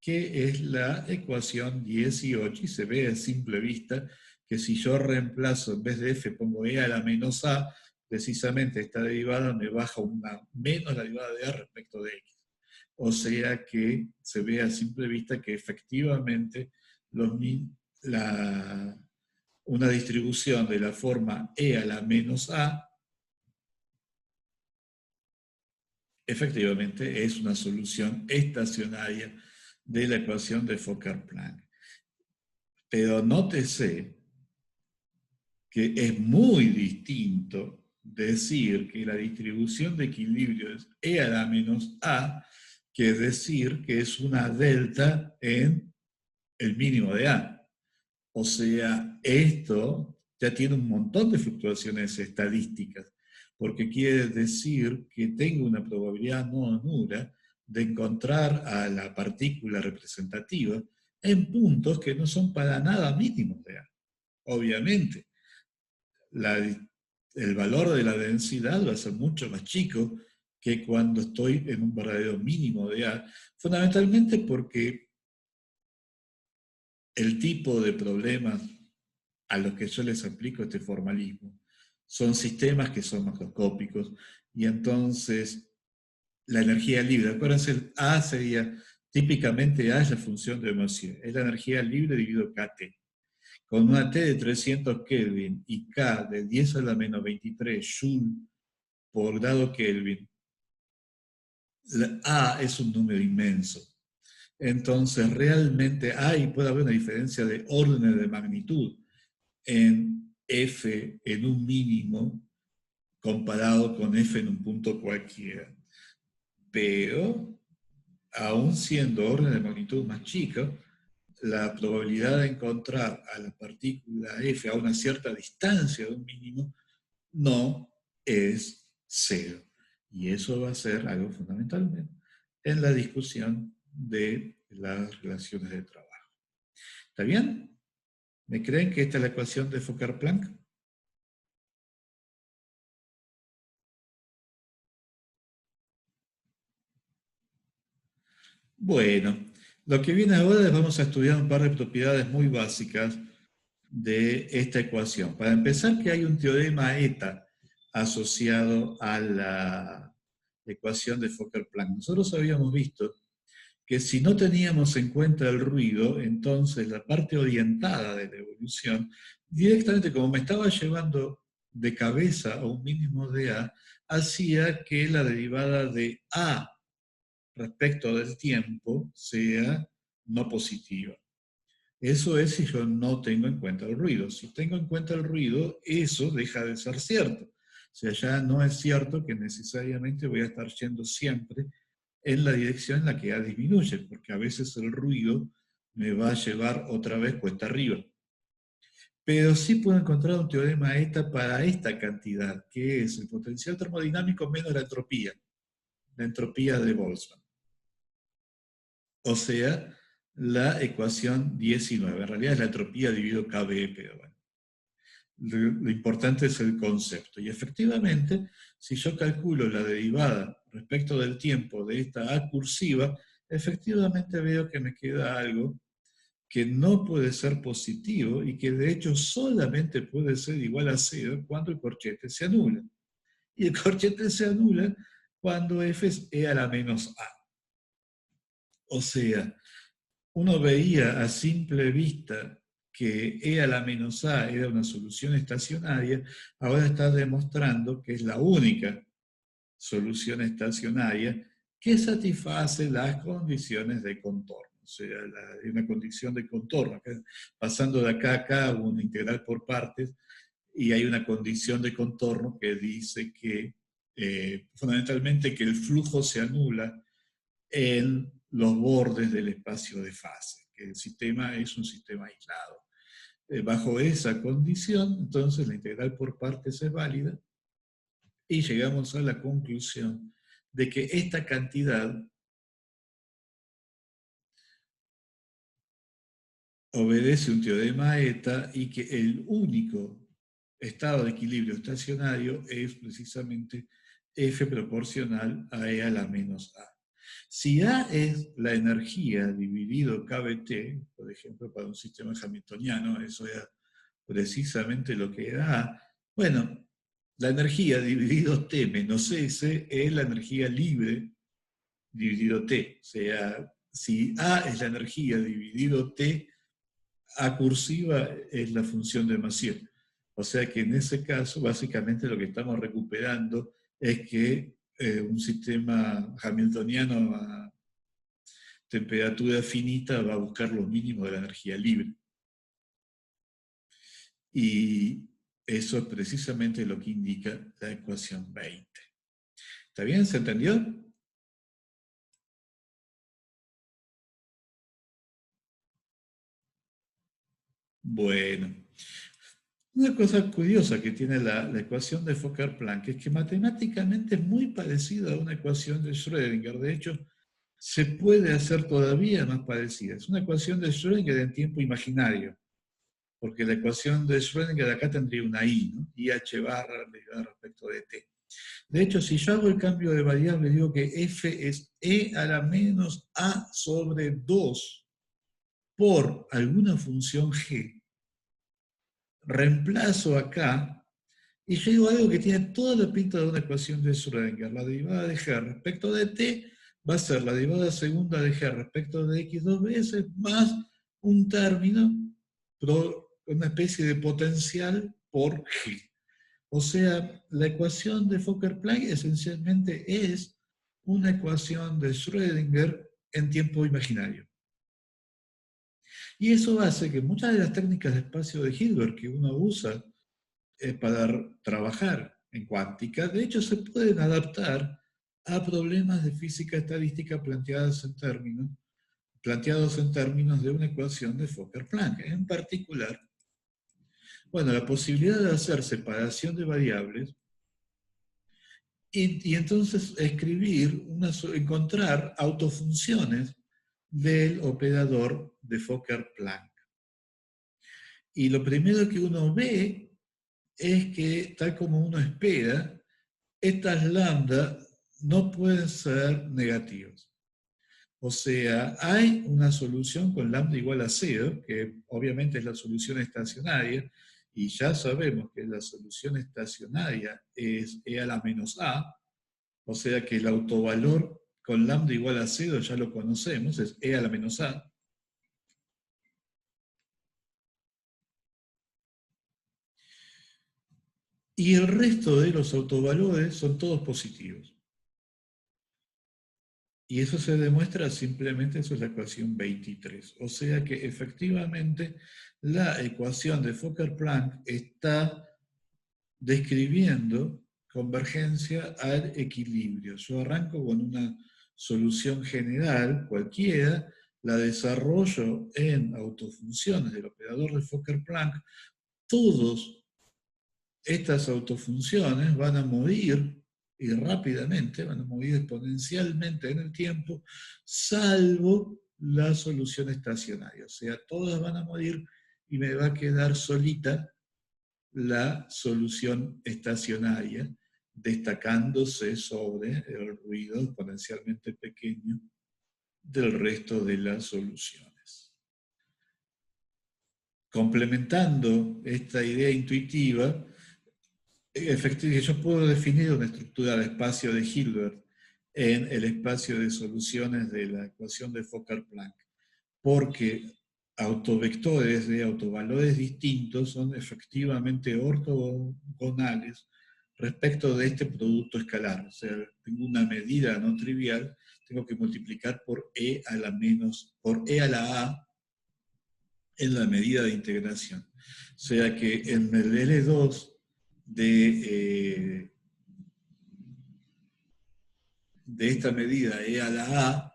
que es la ecuación 18, y se ve a simple vista que si yo reemplazo, en vez de F pongo E a la menos A, precisamente esta derivada me baja una menos la derivada de A respecto de X. O sea que se ve a simple vista que efectivamente una distribución de la forma E a la menos A efectivamente es una solución estacionaria de la ecuación de Fokker-Planck. Pero nótese que es muy distinto decir que la distribución de equilibrio es E a la menos A que decir que es una delta en el mínimo de A. O sea, esto ya tiene un montón de fluctuaciones estadísticas, porque quiere decir que tengo una probabilidad no nula de encontrar a la partícula representativa en puntos que no son para nada mínimos de A. Obviamente, el valor de la densidad va a ser mucho más chico que cuando estoy en un verdadero mínimo de A, fundamentalmente porque el tipo de problemas a los que yo les aplico este formalismo son sistemas que son macroscópicos, y entonces la energía libre, acuérdense, A sería, típicamente A es la función de Messier, es la energía libre dividido KT. Con una T de 300 Kelvin y K de 10 a la menos 23 Joule por grado Kelvin, la A es un número inmenso. Entonces, realmente puede haber una diferencia de órdenes de magnitud en f en un mínimo comparado con f en un punto cualquiera. Pero, aún siendo orden de magnitud más chico, la probabilidad de encontrar a la partícula f a una cierta distancia de un mínimo no es cero. Y eso va a ser algo fundamental en la discusión de las relaciones de trabajo. ¿Está bien? ¿Me creen que esta es la ecuación de Fokker-Planck? Bueno, lo que viene ahora es vamos a estudiar un par de propiedades muy básicas de esta ecuación. Para empezar, que hay un teorema eta asociado a la ecuación de Fokker-Planck. Nosotros habíamos visto que si no teníamos en cuenta el ruido, entonces la parte orientada de la evolución, directamente como me estaba llevando de cabeza a un mínimo de A, hacía que la derivada de A respecto del tiempo sea no positiva. Eso es si yo no tengo en cuenta el ruido. Si tengo en cuenta el ruido, eso deja de ser cierto. O sea, ya no es cierto que necesariamente voy a estar yendo siempre en la dirección en la que A disminuye, porque a veces el ruido me va a llevar otra vez cuesta arriba. Pero sí puedo encontrar un teorema eta para esta cantidad, que es el potencial termodinámico menos la entropía de Boltzmann. O sea, la ecuación 19. En realidad es la entropía dividido KB, pero bueno. Lo importante es el concepto. Y efectivamente, si yo calculo la derivada respecto del tiempo de esta A cursiva, efectivamente veo que me queda algo que no puede ser positivo y que de hecho solamente puede ser igual a cero cuando el corchete se anula. Y el corchete se anula cuando f es e a la menos a. O sea, uno veía a simple vista que e a la menos a era una solución estacionaria, ahora está demostrando que es la única solución estacionaria que satisface las condiciones de contorno. O sea, una condición de contorno. Pasando de acá a acá, una integral por partes, y hay una condición de contorno que dice que fundamentalmente que el flujo se anula en los bordes del espacio de fase, que el sistema es un sistema aislado. Bajo esa condición, entonces la integral por partes es válida y llegamos a la conclusión de que esta cantidad obedece un teorema eta y que el único estado de equilibrio estacionario es precisamente F proporcional a E a la menos A. Si A es la energía dividido KBT, por ejemplo, para un sistema hamiltoniano, eso era precisamente lo que era A, bueno, la energía dividido T menos S es la energía libre dividido T. O sea, si A es la energía dividido T, A cursiva es la función de Massieu. O sea que en ese caso, básicamente lo que estamos recuperando es que un sistema hamiltoniano a temperatura finita va a buscar los mínimos de la energía libre. Y eso es precisamente lo que indica la ecuación 20. ¿Está bien? ¿Se entendió? Bueno. Una cosa curiosa que tiene la ecuación de Fokker-Planck es que matemáticamente es muy parecida a una ecuación de Schrödinger. De hecho, se puede hacer todavía más parecida. Es una ecuación de Schrödinger en tiempo imaginario, porque la ecuación de Schrödinger acá tendría una I, ¿no? IH barra respecto de T. De hecho, si yo hago el cambio de variable, digo que F es E a la menos A sobre 2 por alguna función G. Reemplazo acá y llego a algo que tiene toda la pinta de una ecuación de Schrödinger. La derivada de g respecto de t va a ser la derivada segunda de g respecto de x dos veces más un término, una especie de potencial por g. O sea, la ecuación de Fokker-Planck esencialmente es una ecuación de Schrödinger en tiempo imaginario. Y eso hace que muchas de las técnicas de espacio de Hilbert que uno usa para trabajar en cuántica. De hecho, se pueden adaptar a problemas de física estadística planteados en términos de una ecuación de Fokker-Planck. En particular, bueno, la posibilidad de hacer separación de variables y entonces encontrar autofunciones del operador de Fokker-Planck. Y lo primero que uno ve es que, tal como uno espera, estas lambda no pueden ser negativas. O sea, hay una solución con lambda igual a 0, que obviamente es la solución estacionaria, y ya sabemos que la solución estacionaria es e a la menos a, o sea que el autovalor con lambda igual a 0 ya lo conocemos, es e a la menos a. Y el resto de los autovalores son todos positivos. Y eso se demuestra simplemente, eso es la ecuación 23. O sea que efectivamente la ecuación de Fokker-Planck está describiendo convergencia al equilibrio. Yo arranco con una solución general, cualquiera, la desarrollo en autofunciones del operador de Fokker-Planck. Todas estas autofunciones van a morir y rápidamente, van a morir exponencialmente en el tiempo, salvo la solución estacionaria. O sea, todas van a morir y me va a quedar solita la solución estacionaria, destacándose sobre el ruido exponencialmente pequeño del resto de las soluciones. Complementando esta idea intuitiva, efectivamente, yo puedo definir una estructura de espacio de Hilbert en el espacio de soluciones de la ecuación de Fokker-Planck, porque autovectores de autovalores distintos son efectivamente ortogonales respecto de este producto escalar. O sea, tengo una medida no trivial, tengo que multiplicar por e a la a en la medida de integración. O sea que en el L2 de esta medida e a la a,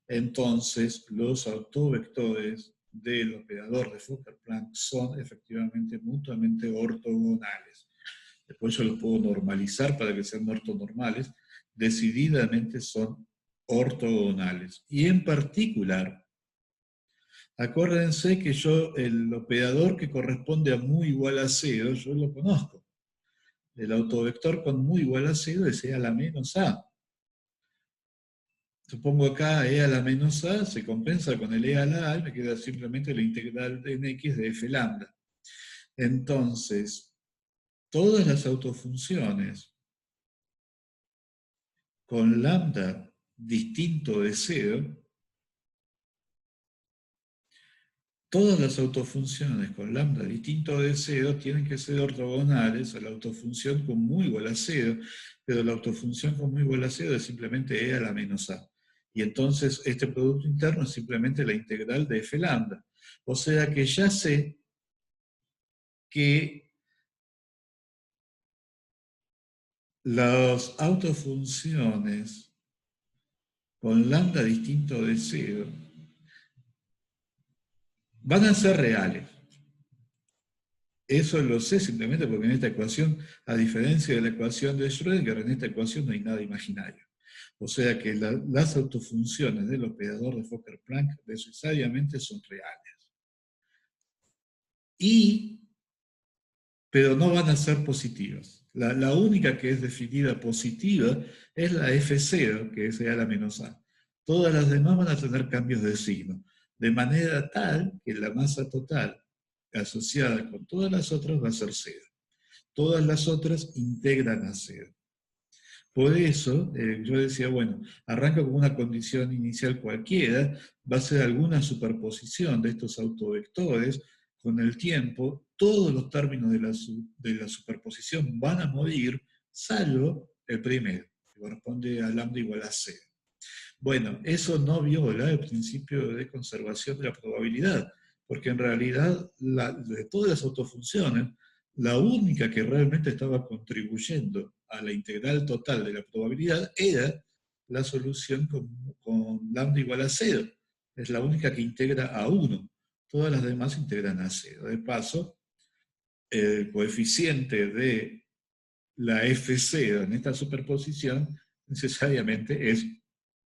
entonces los autovectores del operador de Fokker-Planck son efectivamente mutuamente ortogonales. Después yo los puedo normalizar para que sean ortonormales. Decididamente son ortogonales. Y en particular, acuérdense que el operador que corresponde a mu igual a 0, yo lo conozco. El autovector con mu igual a 0 es e a la menos a. Supongo acá e a la menos a se compensa con el e a la a y me queda simplemente la integral en x de f lambda. Entonces, todas las autofunciones con lambda distinto de 0, todas las autofunciones con lambda distinto de 0 tienen que ser ortogonales a la autofunción con mu igual a 0, pero la autofunción con mu igual a 0 es simplemente e a la menos a. Y entonces este producto interno es simplemente la integral de f lambda. O sea que ya sé que las autofunciones con lambda distinto de 0 van a ser reales. Eso lo sé simplemente porque en esta ecuación, a diferencia de la ecuación de Schrödinger, en esta ecuación no hay nada imaginario. O sea que las autofunciones del operador de Fokker-Planck necesariamente son reales. Pero no van a ser positivas. La única que es definida positiva es la F0, que es e a la menos a. Todas las demás van a tener cambios de signo, de manera tal que la masa total asociada con todas las otras va a ser 0. Todas las otras integran a 0. Por eso, yo decía, bueno, arranca con una condición inicial cualquiera, va a ser alguna superposición de estos autovectores. Con el tiempo, todos los términos de la superposición van a morir, salvo el primero, que corresponde a lambda igual a 0. Bueno, eso no viola el principio de conservación de la probabilidad, porque en realidad de todas las autofunciones, la única que realmente estaba contribuyendo a la integral total de la probabilidad era la solución con lambda igual a 0. Es la única que integra a 1. Todas las demás integran a 0. De paso, el coeficiente de la F0 en esta superposición necesariamente es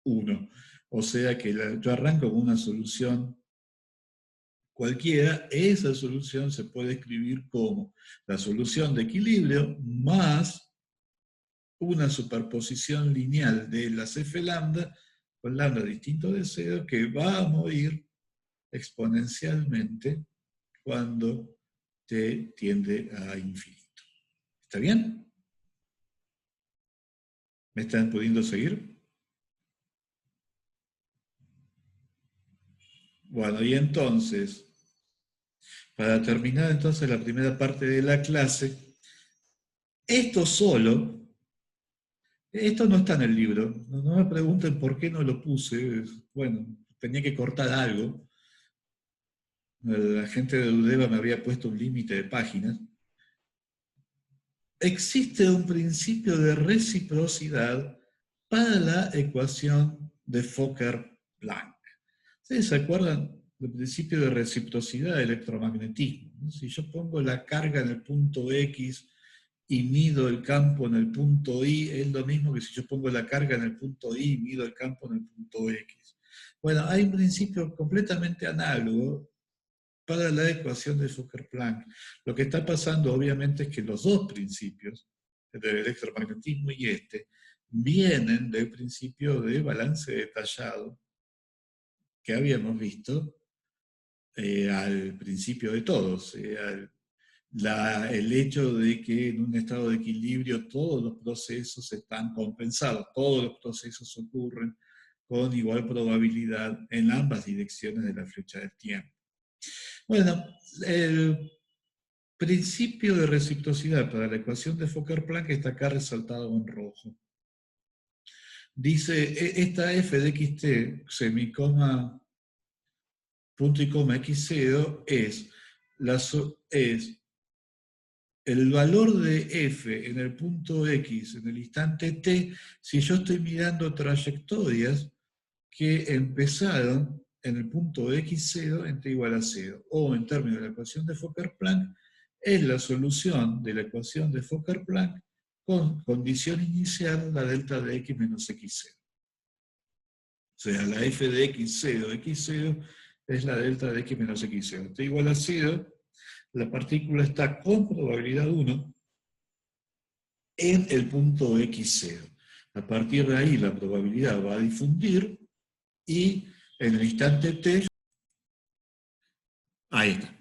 1. O sea que yo arranco con una solución cualquiera. Esa solución se puede escribir como la solución de equilibrio más una superposición lineal de las F lambda con lambda distinto de 0 que va a morir exponencialmente cuando t tiende a infinito. ¿Está bien? ¿Me están pudiendo seguir? Bueno, y entonces, para terminar entonces la primera parte de la clase, esto no está en el libro, no me pregunten por qué no lo puse, bueno, tenía que cortar algo, la gente de Udeva me había puesto un límite de páginas. Existe un principio de reciprocidad para la ecuación de Fokker-Planck. ¿Ustedes se acuerdan del principio de reciprocidad del electromagnetismo? Si yo pongo la carga en el punto X y mido el campo en el punto Y, es lo mismo que si yo pongo la carga en el punto Y y mido el campo en el punto X. Bueno, hay un principio completamente análogo para la ecuación de Fokker-Planck. Lo que está pasando, obviamente, es que los dos principios, el del electromagnetismo y vienen del principio de balance detallado que habíamos visto al principio de todos. El hecho de que en un estado de equilibrio todos los procesos están compensados, todos los procesos ocurren con igual probabilidad en ambas direcciones de la flecha del tiempo. Bueno, el principio de reciprocidad para la ecuación de Fokker-Planck está acá resaltado en rojo. Dice, esta f de xt, semicoma, punto y coma x0, es el valor de f en el punto x en el instante t si yo estoy mirando trayectorias que empezaron en el punto x0 en t igual a 0. O en términos de la ecuación de Fokker-Planck, es la solución de la ecuación de Fokker-Planck con condición inicial la delta de x menos x0. O sea, la f de x0 es la delta de x menos x0. T igual a 0, la partícula está con probabilidad 1 en el punto x0. A partir de ahí la probabilidad va a difundir y en el instante t... Ahí está.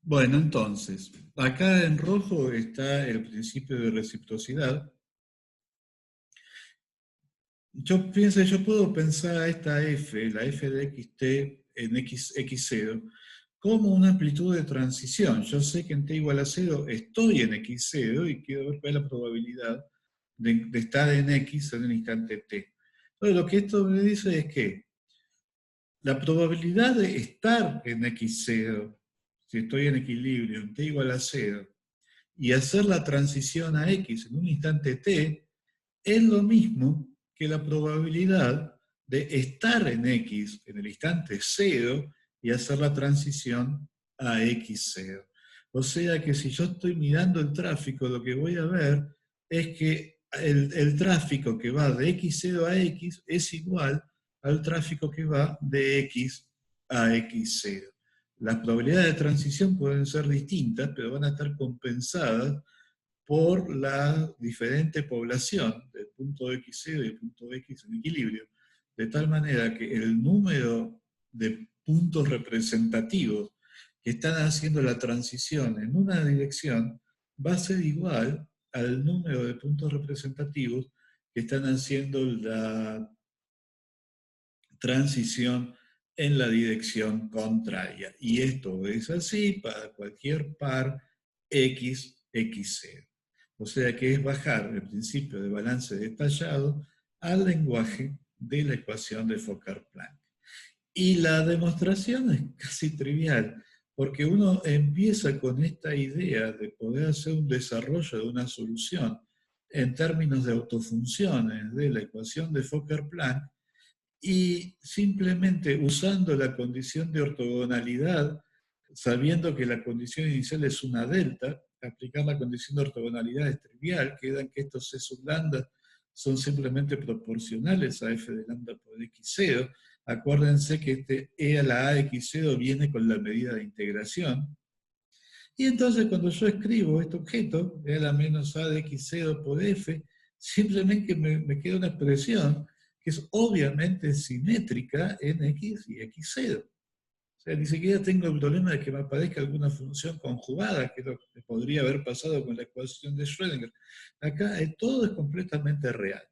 Bueno, entonces, acá en rojo está el principio de reciprocidad. Yo puedo pensar a esta f, la f de xt en x0, como una amplitud de transición. Yo sé que en t igual a 0 estoy en x0 y quiero ver cuál es la probabilidad de estar en x en el instante t. Entonces, lo que esto me dice es que la probabilidad de estar en x0, si estoy en equilibrio, en t igual a 0, y hacer la transición a x en un instante t, es lo mismo que la probabilidad de estar en x en el instante 0 y hacer la transición a x0. O sea que si yo estoy mirando el tráfico, lo que voy a ver es que el tráfico que va de x0 a x es igual al tráfico que va de x a x0. Las probabilidades de transición pueden ser distintas, pero van a estar compensadas por la diferente población del punto x0 y el punto x en equilibrio, de tal manera que el número de puntos representativos que están haciendo la transición en una dirección va a ser igual al número de puntos representativos que están haciendo la transición en la dirección contraria. Y esto es así para cualquier par x, x0. O sea que es bajar el principio de balance detallado al lenguaje de la ecuación de Fokker-Planck. Y la demostración es casi trivial, porque uno empieza con esta idea de poder hacer un desarrollo de una solución en términos de autofunciones de la ecuación de Fokker-Planck, y simplemente usando la condición de ortogonalidad, sabiendo que la condición inicial es una delta, aplicar la condición de ortogonalidad es trivial, quedan que estos C sub lambda son simplemente proporcionales a f de lambda por x0. Acuérdense que este e a la a x0 viene con la medida de integración. Y entonces cuando yo escribo este objeto, e a la menos a de x0 por f, simplemente me queda una expresión que es obviamente simétrica en x y x0. O sea, ni siquiera tengo el problema de que me aparezca alguna función conjugada, que es lo que podría haber pasado con la ecuación de Schrödinger. Acá todo es completamente real.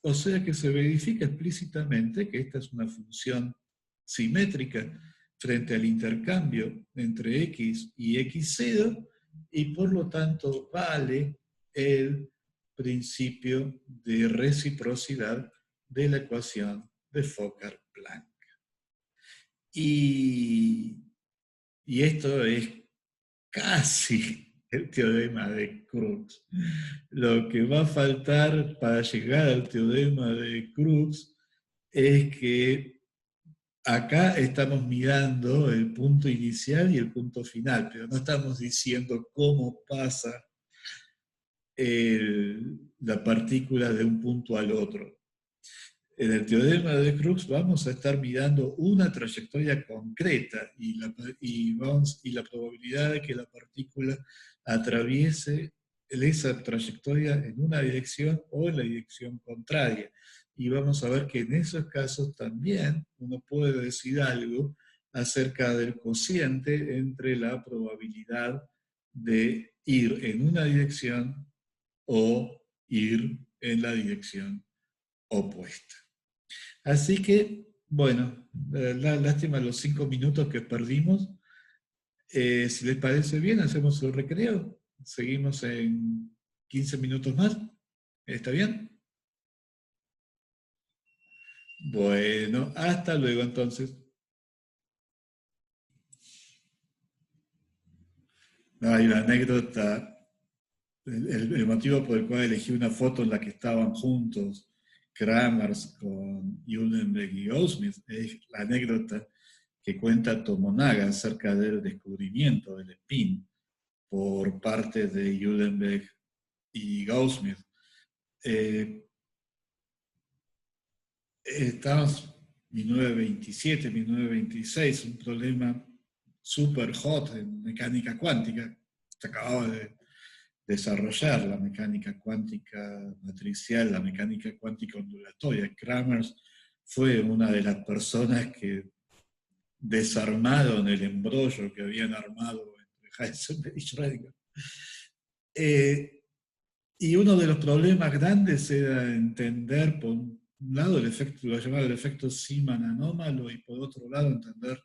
O sea que se verifica explícitamente que esta es una función simétrica frente al intercambio entre x y x0, y por lo tanto vale el principio de reciprocidad de la ecuación de Fokker-Planck. Y esto es casi el teorema de Crookes. Lo que va a faltar para llegar al teorema de Crookes es que acá estamos mirando el punto inicial y el punto final, pero no estamos diciendo cómo pasa la partícula de un punto al otro. En el teorema de Crookes vamos a estar mirando una trayectoria concreta y la probabilidad de que la partícula atraviese esa trayectoria en una dirección o en la dirección contraria. Y vamos a ver que en esos casos también uno puede decir algo acerca del cociente entre la probabilidad de ir en una dirección o ir en la dirección opuesta. Así que, bueno, lástima los 5 minutos que perdimos. Si les parece bien, hacemos el recreo. Seguimos en 15 minutos más. ¿Está bien? Bueno, hasta luego entonces. Hay una anécdota, el motivo por el cual elegí una foto en la que estaban juntos Kramers con Uhlenbeck y Goldsmith es la anécdota que cuenta Tomonaga acerca del descubrimiento del spin por parte de Uhlenbeck y Goldsmith. Estamos 1927, 1926, un problema super hot en mecánica cuántica. Se acababa de desarrollar la mecánica cuántica matricial, la mecánica cuántica ondulatoria. Kramers fue una de las personas que desarmaron el embrollo que habían armado entre Heisenberg y Schrödinger. Y uno de los problemas grandes era entender, por un lado, el efecto, lo llamado el efecto Zeeman anómalo, y por otro lado, entender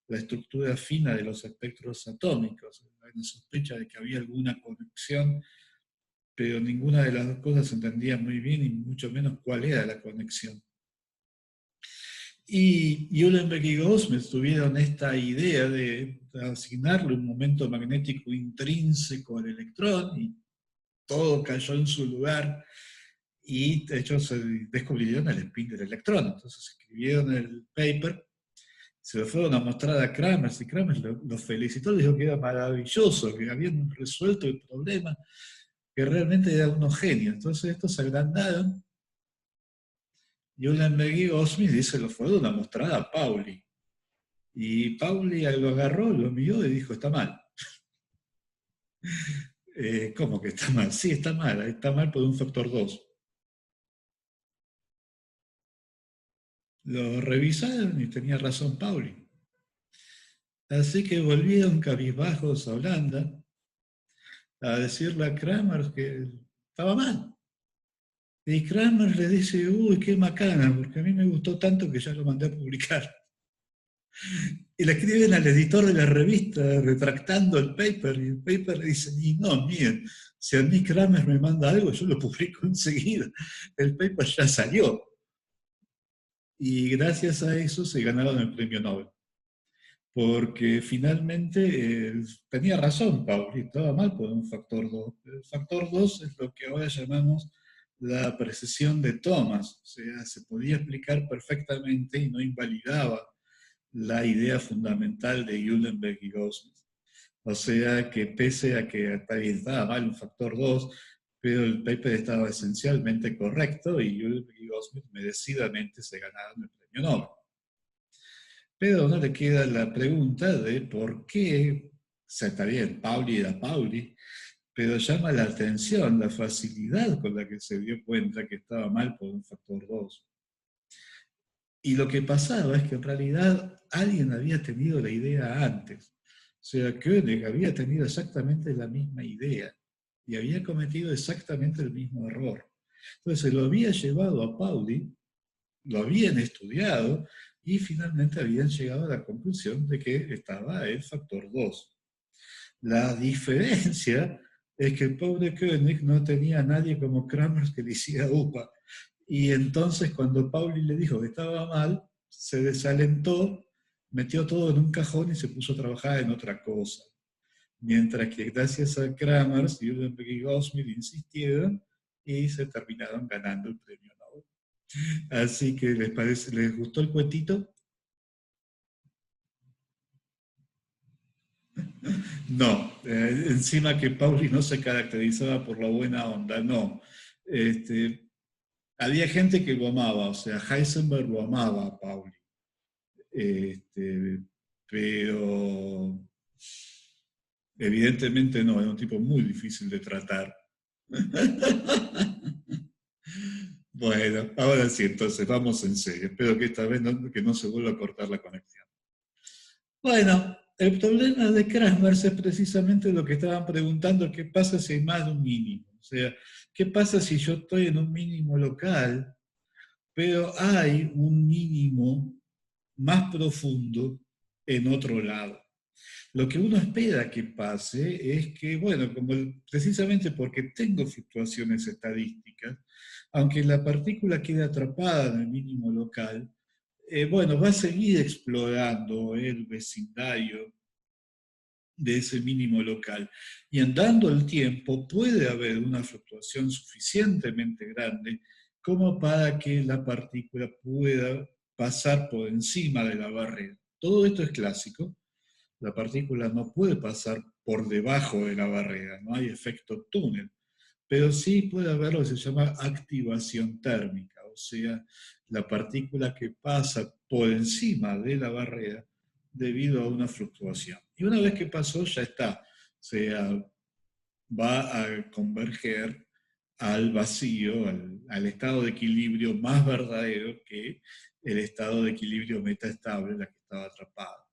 la estructura fina de los espectros atómicos. Hay una sospecha de que había alguna conexión, pero ninguna de las dos cosas se entendía muy bien, y mucho menos cuál era la conexión. Y Uhlenbeck y Goldsmith tuvieron esta idea de asignarle un momento magnético intrínseco al electrón, y todo cayó en su lugar, y de hecho se descubrieron el spin del electrón. Entonces escribieron el paper, se lo fueron a mostrar a Kramers, y Kramers lo felicitó, le dijo que era maravilloso, que habían resuelto el problema, que realmente eran unos genios. Entonces estos se agrandaron, y Uhlenbeck y Goldsmith dice, lo fueron a mostrar a Pauli. Y Pauli lo agarró, lo miró y dijo, está mal. ¿Cómo que está mal? Sí, está mal por un factor 2. Lo revisaron y tenía razón Pauli. Así que volvieron cabizbajos a Holanda a decirle a Kramers que estaba mal. Y Kramers le dice, uy, qué macana, porque a mí me gustó tanto que ya lo mandé a publicar. Y le escriben al editor de la revista retractando el paper, y el paper le dice, y no, miren, si a mí Kramers me manda algo, yo lo publico enseguida. El paper ya salió. Y gracias a eso se ganaron el premio Nobel. porque finalmente tenía razón Pauli, estaba mal por un factor 2. El factor 2 es lo que ahora llamamos la precesión de Thomas, o sea, se podía explicar perfectamente y no invalidaba la idea fundamental de Uhlenbeck y Goldsmith. O sea que pese a que estaba mal un factor 2, pero el paper estaba esencialmente correcto y Uhlenbeck y Goldsmith merecidamente se ganaron el premio Nobel. Pero no le queda la pregunta de por qué, o sea, está bien, Pauli era Pauli, pero llama la atención la facilidad con la que se dio cuenta que estaba mal por un factor 2. Y lo que pasaba es que en realidad alguien había tenido la idea antes. O sea, Koenig había tenido exactamente la misma idea y había cometido exactamente el mismo error. Entonces se lo había llevado a Pauli, lo habían estudiado y finalmente habían llegado a la conclusión de que estaba el factor 2. La diferencia es que el pobre Koenig no tenía a nadie como Kramers que le hiciera UPA. Y entonces cuando Pauli le dijo que estaba mal, se desalentó, metió todo en un cajón y se puso a trabajar en otra cosa. Mientras que gracias a Kramers, Uhlenbeck y Goldsmith insistieron y se terminaron ganando el premio Nobel. Así que les parece, ¿les gustó el cuentito? No, encima que Pauli no se caracterizaba por la buena onda, no. Este, había gente que lo amaba, o sea, Heisenberg lo amaba a Pauli. Este, pero evidentemente no, era un tipo muy difícil de tratar. Bueno, ahora sí, entonces vamos en serio. Espero que esta vez que no se vuelva a cortar la conexión. Bueno, el problema de Kramers es precisamente lo que estaban preguntando, ¿qué pasa si hay más de un mínimo? O sea, ¿qué pasa si yo estoy en un mínimo local, pero hay un mínimo más profundo en otro lado? Lo que uno espera que pase es que, bueno, precisamente porque tengo fluctuaciones estadísticas, aunque la partícula quede atrapada en el mínimo local, bueno, va a seguir explorando el vecindario de ese mínimo local. Y andando el tiempo puede haber una fluctuación suficientemente grande como para que la partícula pueda pasar por encima de la barrera. Todo esto es clásico. La partícula no puede pasar por debajo de la barrera, no hay efecto túnel, pero sí puede haber lo que se llama activación térmica, o sea, la partícula que pasa por encima de la barrera debido a una fluctuación. Y una vez que pasó, ya está, o sea, va a converger al vacío, al estado de equilibrio más verdadero que el estado de equilibrio metaestable en la que estaba atrapada.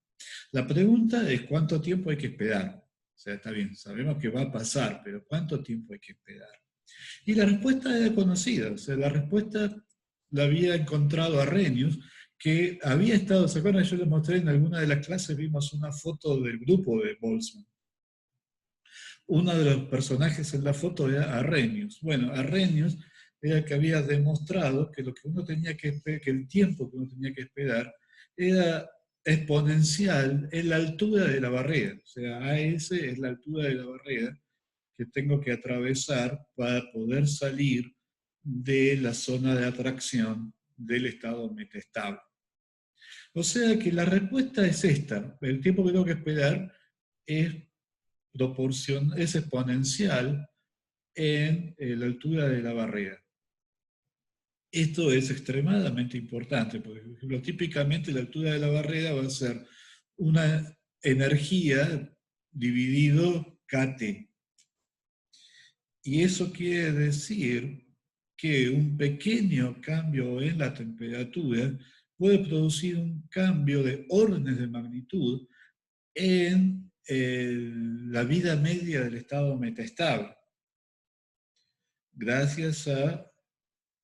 La pregunta es cuánto tiempo hay que esperar. O sea, está bien, sabemos que va a pasar, pero ¿cuánto tiempo hay que esperar? Y la respuesta era conocida, o sea, la respuesta la había encontrado Arrhenius, que había estado, ¿se acuerdan? Yo les mostré en alguna de las clases, vimos una foto del grupo de Boltzmann. Uno de los personajes en la foto era Arrhenius. Bueno, Arrhenius era el que había demostrado que lo que uno tenía que esperar, que el tiempo que uno tenía que esperar era exponencial en la altura de la barrera. O sea, AS es la altura de la barrera que tengo que atravesar para poder salir de la zona de atracción del estado metaestable. O sea que la respuesta es esta. El tiempo que tengo que esperar es, es exponencial en la altura de la barrera. Esto es extremadamente importante, porque, por ejemplo, típicamente la altura de la barrera va a ser una energía dividido kT. Y eso quiere decir que un pequeño cambio en la temperatura puede producir un cambio de órdenes de magnitud en la vida media del estado metaestable, gracias a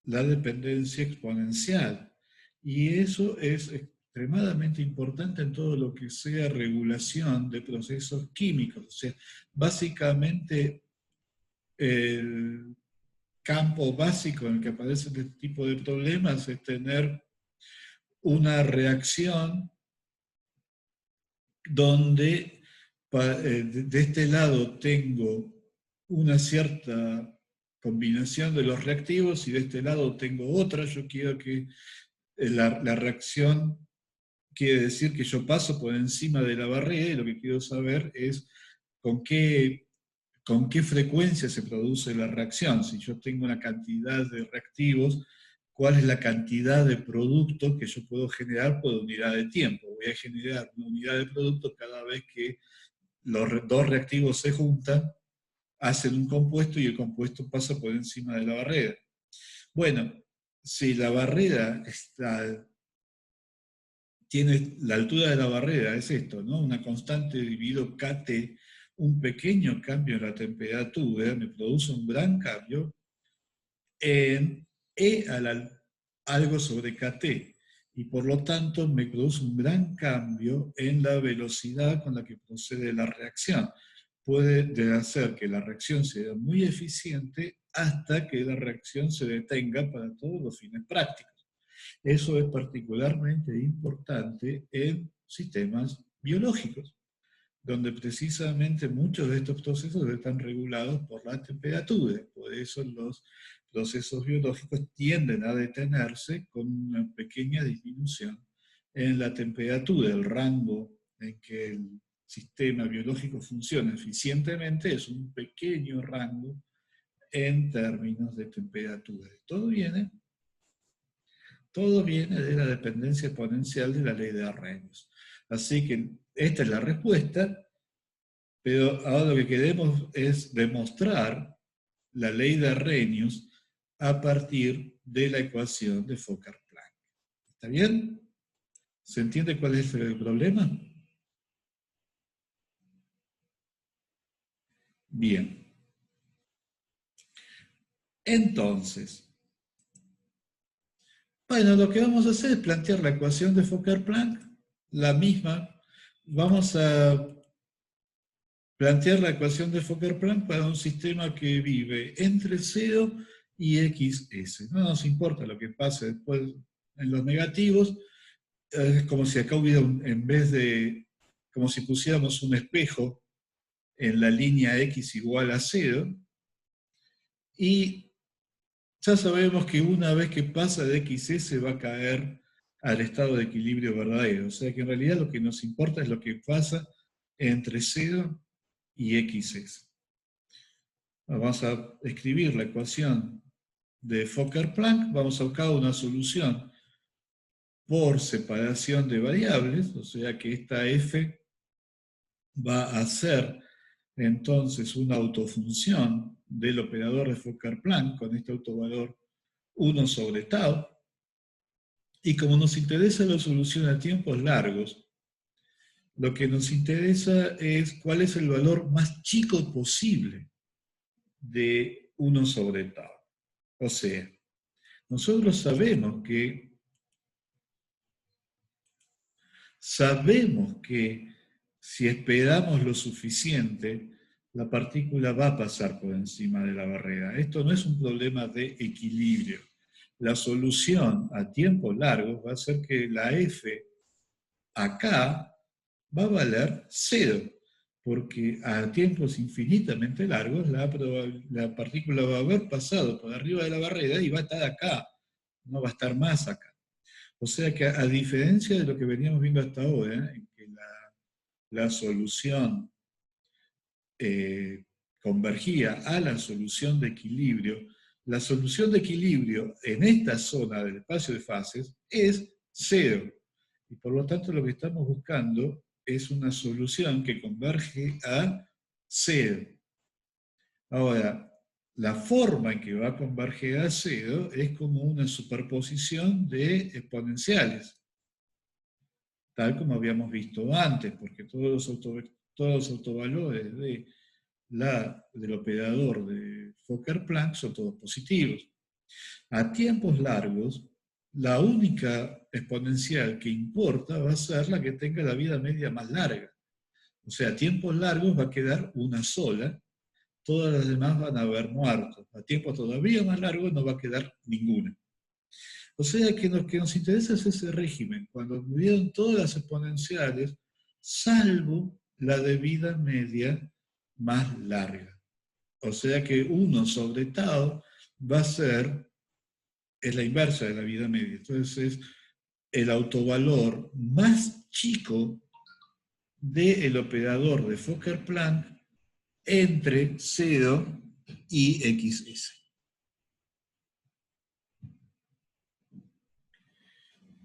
la dependencia exponencial. Y eso es extremadamente importante en todo lo que sea regulación de procesos químicos. O sea, básicamente el campo básico en el que aparecen este tipo de problemas es tener una reacción donde de este lado tengo una cierta combinación de los reactivos y de este lado tengo otra. Yo quiero que la reacción quiere decir que yo paso por encima de la barrera y lo que quiero saber es con qué frecuencia se produce la reacción. Si yo tengo una cantidad de reactivos, ¿cuál es la cantidad de producto que yo puedo generar por unidad de tiempo? Voy a generar una unidad de producto cada vez que los dos reactivos se juntan, hacen un compuesto y el compuesto pasa por encima de la barrera. Bueno, si la barrera tiene la altura de la barrera, es esto, ¿no? Una constante dividido KT, un pequeño cambio en la temperatura me produce un gran cambio en E algo sobre KT, y por lo tanto me produce un gran cambio en la velocidad con la que procede la reacción. Puede hacer que la reacción sea muy eficiente hasta que la reacción se detenga para todos los fines prácticos. Eso es particularmente importante en sistemas biológicos, donde precisamente muchos de estos procesos están regulados por la temperatura. Por eso los procesos biológicos tienden a detenerse con una pequeña disminución en la temperatura. El rango en que el sistema biológico funciona eficientemente es un pequeño rango en términos de temperatura. Todo viene de la dependencia exponencial de la ley de Arrhenius. Así que esta es la respuesta, pero ahora lo que queremos es demostrar la ley de Arrhenius a partir de la ecuación de Fokker-Planck. ¿Está bien? ¿Se entiende cuál es el problema? Bien. Entonces, bueno, lo que vamos a hacer es plantear la ecuación de Fokker-Planck, la misma. Vamos a plantear la ecuación de Fokker-Planck para un sistema que vive entre 0 y XS. No nos importa lo que pase después en los negativos. Es como si acá hubiera, en vez de, como si pusiéramos un espejo en la línea X igual a 0, y ya sabemos que una vez que pasa de XS va a caer al estado de equilibrio verdadero. O sea que en realidad lo que nos importa es lo que pasa entre 0 y XS. Vamos a escribir la ecuación de Fokker-Planck, vamos a buscar una solución por separación de variables, o sea que esta f va a ser entonces una autofunción del operador de Fokker-Planck con este autovalor 1 sobre tau, y como nos interesa la solución a tiempos largos, lo que nos interesa es cuál es el valor más chico posible de 1 sobre tau. O sea, nosotros sabemos que si esperamos lo suficiente, la partícula va a pasar por encima de la barrera. Esto no es un problema de equilibrio. La solución a tiempos largos va a ser que la f acá va a valer 0, porque a tiempos infinitamente largos la partícula va a haber pasado por arriba de la barrera y va a estar acá, no va a estar más acá. O sea que a diferencia de lo que veníamos viendo hasta ahora, en que la solución convergía a la solución de equilibrio, la solución de equilibrio en esta zona del espacio de fases es 0. Y por lo tanto lo que estamos buscando es una solución que converge a 0. Ahora, la forma en que va a converger a 0 es como una superposición de exponenciales, tal como habíamos visto antes, porque todos los autovalores del operador de Fokker-Planck son todos positivos. A tiempos largos, la única exponencial que importa va a ser la que tenga la vida media más larga. O sea, a tiempos largos va a quedar una sola, todas las demás van a haber muerto. A tiempos todavía más largos no va a quedar ninguna. O sea que lo que nos interesa es ese régimen. Cuando midieron todas las exponenciales, salvo la de vida media más larga. O sea que 1 sobre tau va a ser, es la inversa de la vida media. Entonces es el autovalor más chico del operador de Fokker-Planck entre 0 y XS.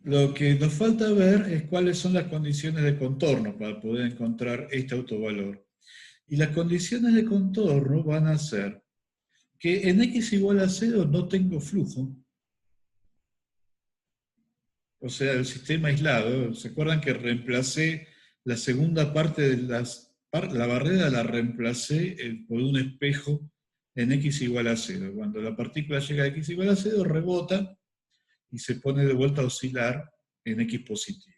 Lo que nos falta ver es cuáles son las condiciones de contorno para poder encontrar este autovalor. Y las condiciones de contorno van a ser que en x igual a 0 no tengo flujo. O sea, el sistema aislado. ¿Se acuerdan que reemplacé la segunda parte de la barrera la reemplacé por un espejo en x igual a 0? Cuando la partícula llega a x igual a 0, rebota y se pone de vuelta a oscilar en x positivo.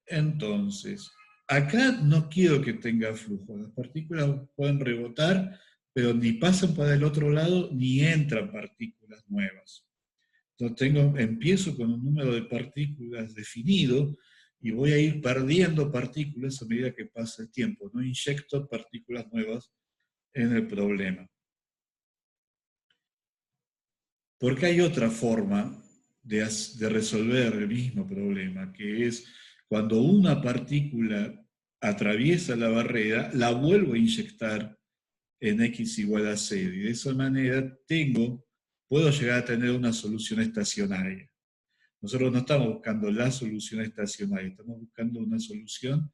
Entonces, acá no quiero que tenga flujo. Las partículas pueden rebotar, pero ni pasan para el otro lado, ni entran partículas nuevas. Entonces empiezo con un número de partículas definido y voy a ir perdiendo partículas a medida que pasa el tiempo. No inyecto partículas nuevas en el problema. Porque hay otra forma de resolver el mismo problema, que es cuando una partícula atraviesa la barrera, la vuelvo a inyectar en x igual a 0. Y de esa manera puedo llegar a tener una solución estacionaria. Nosotros no estamos buscando la solución estacionaria, estamos buscando una solución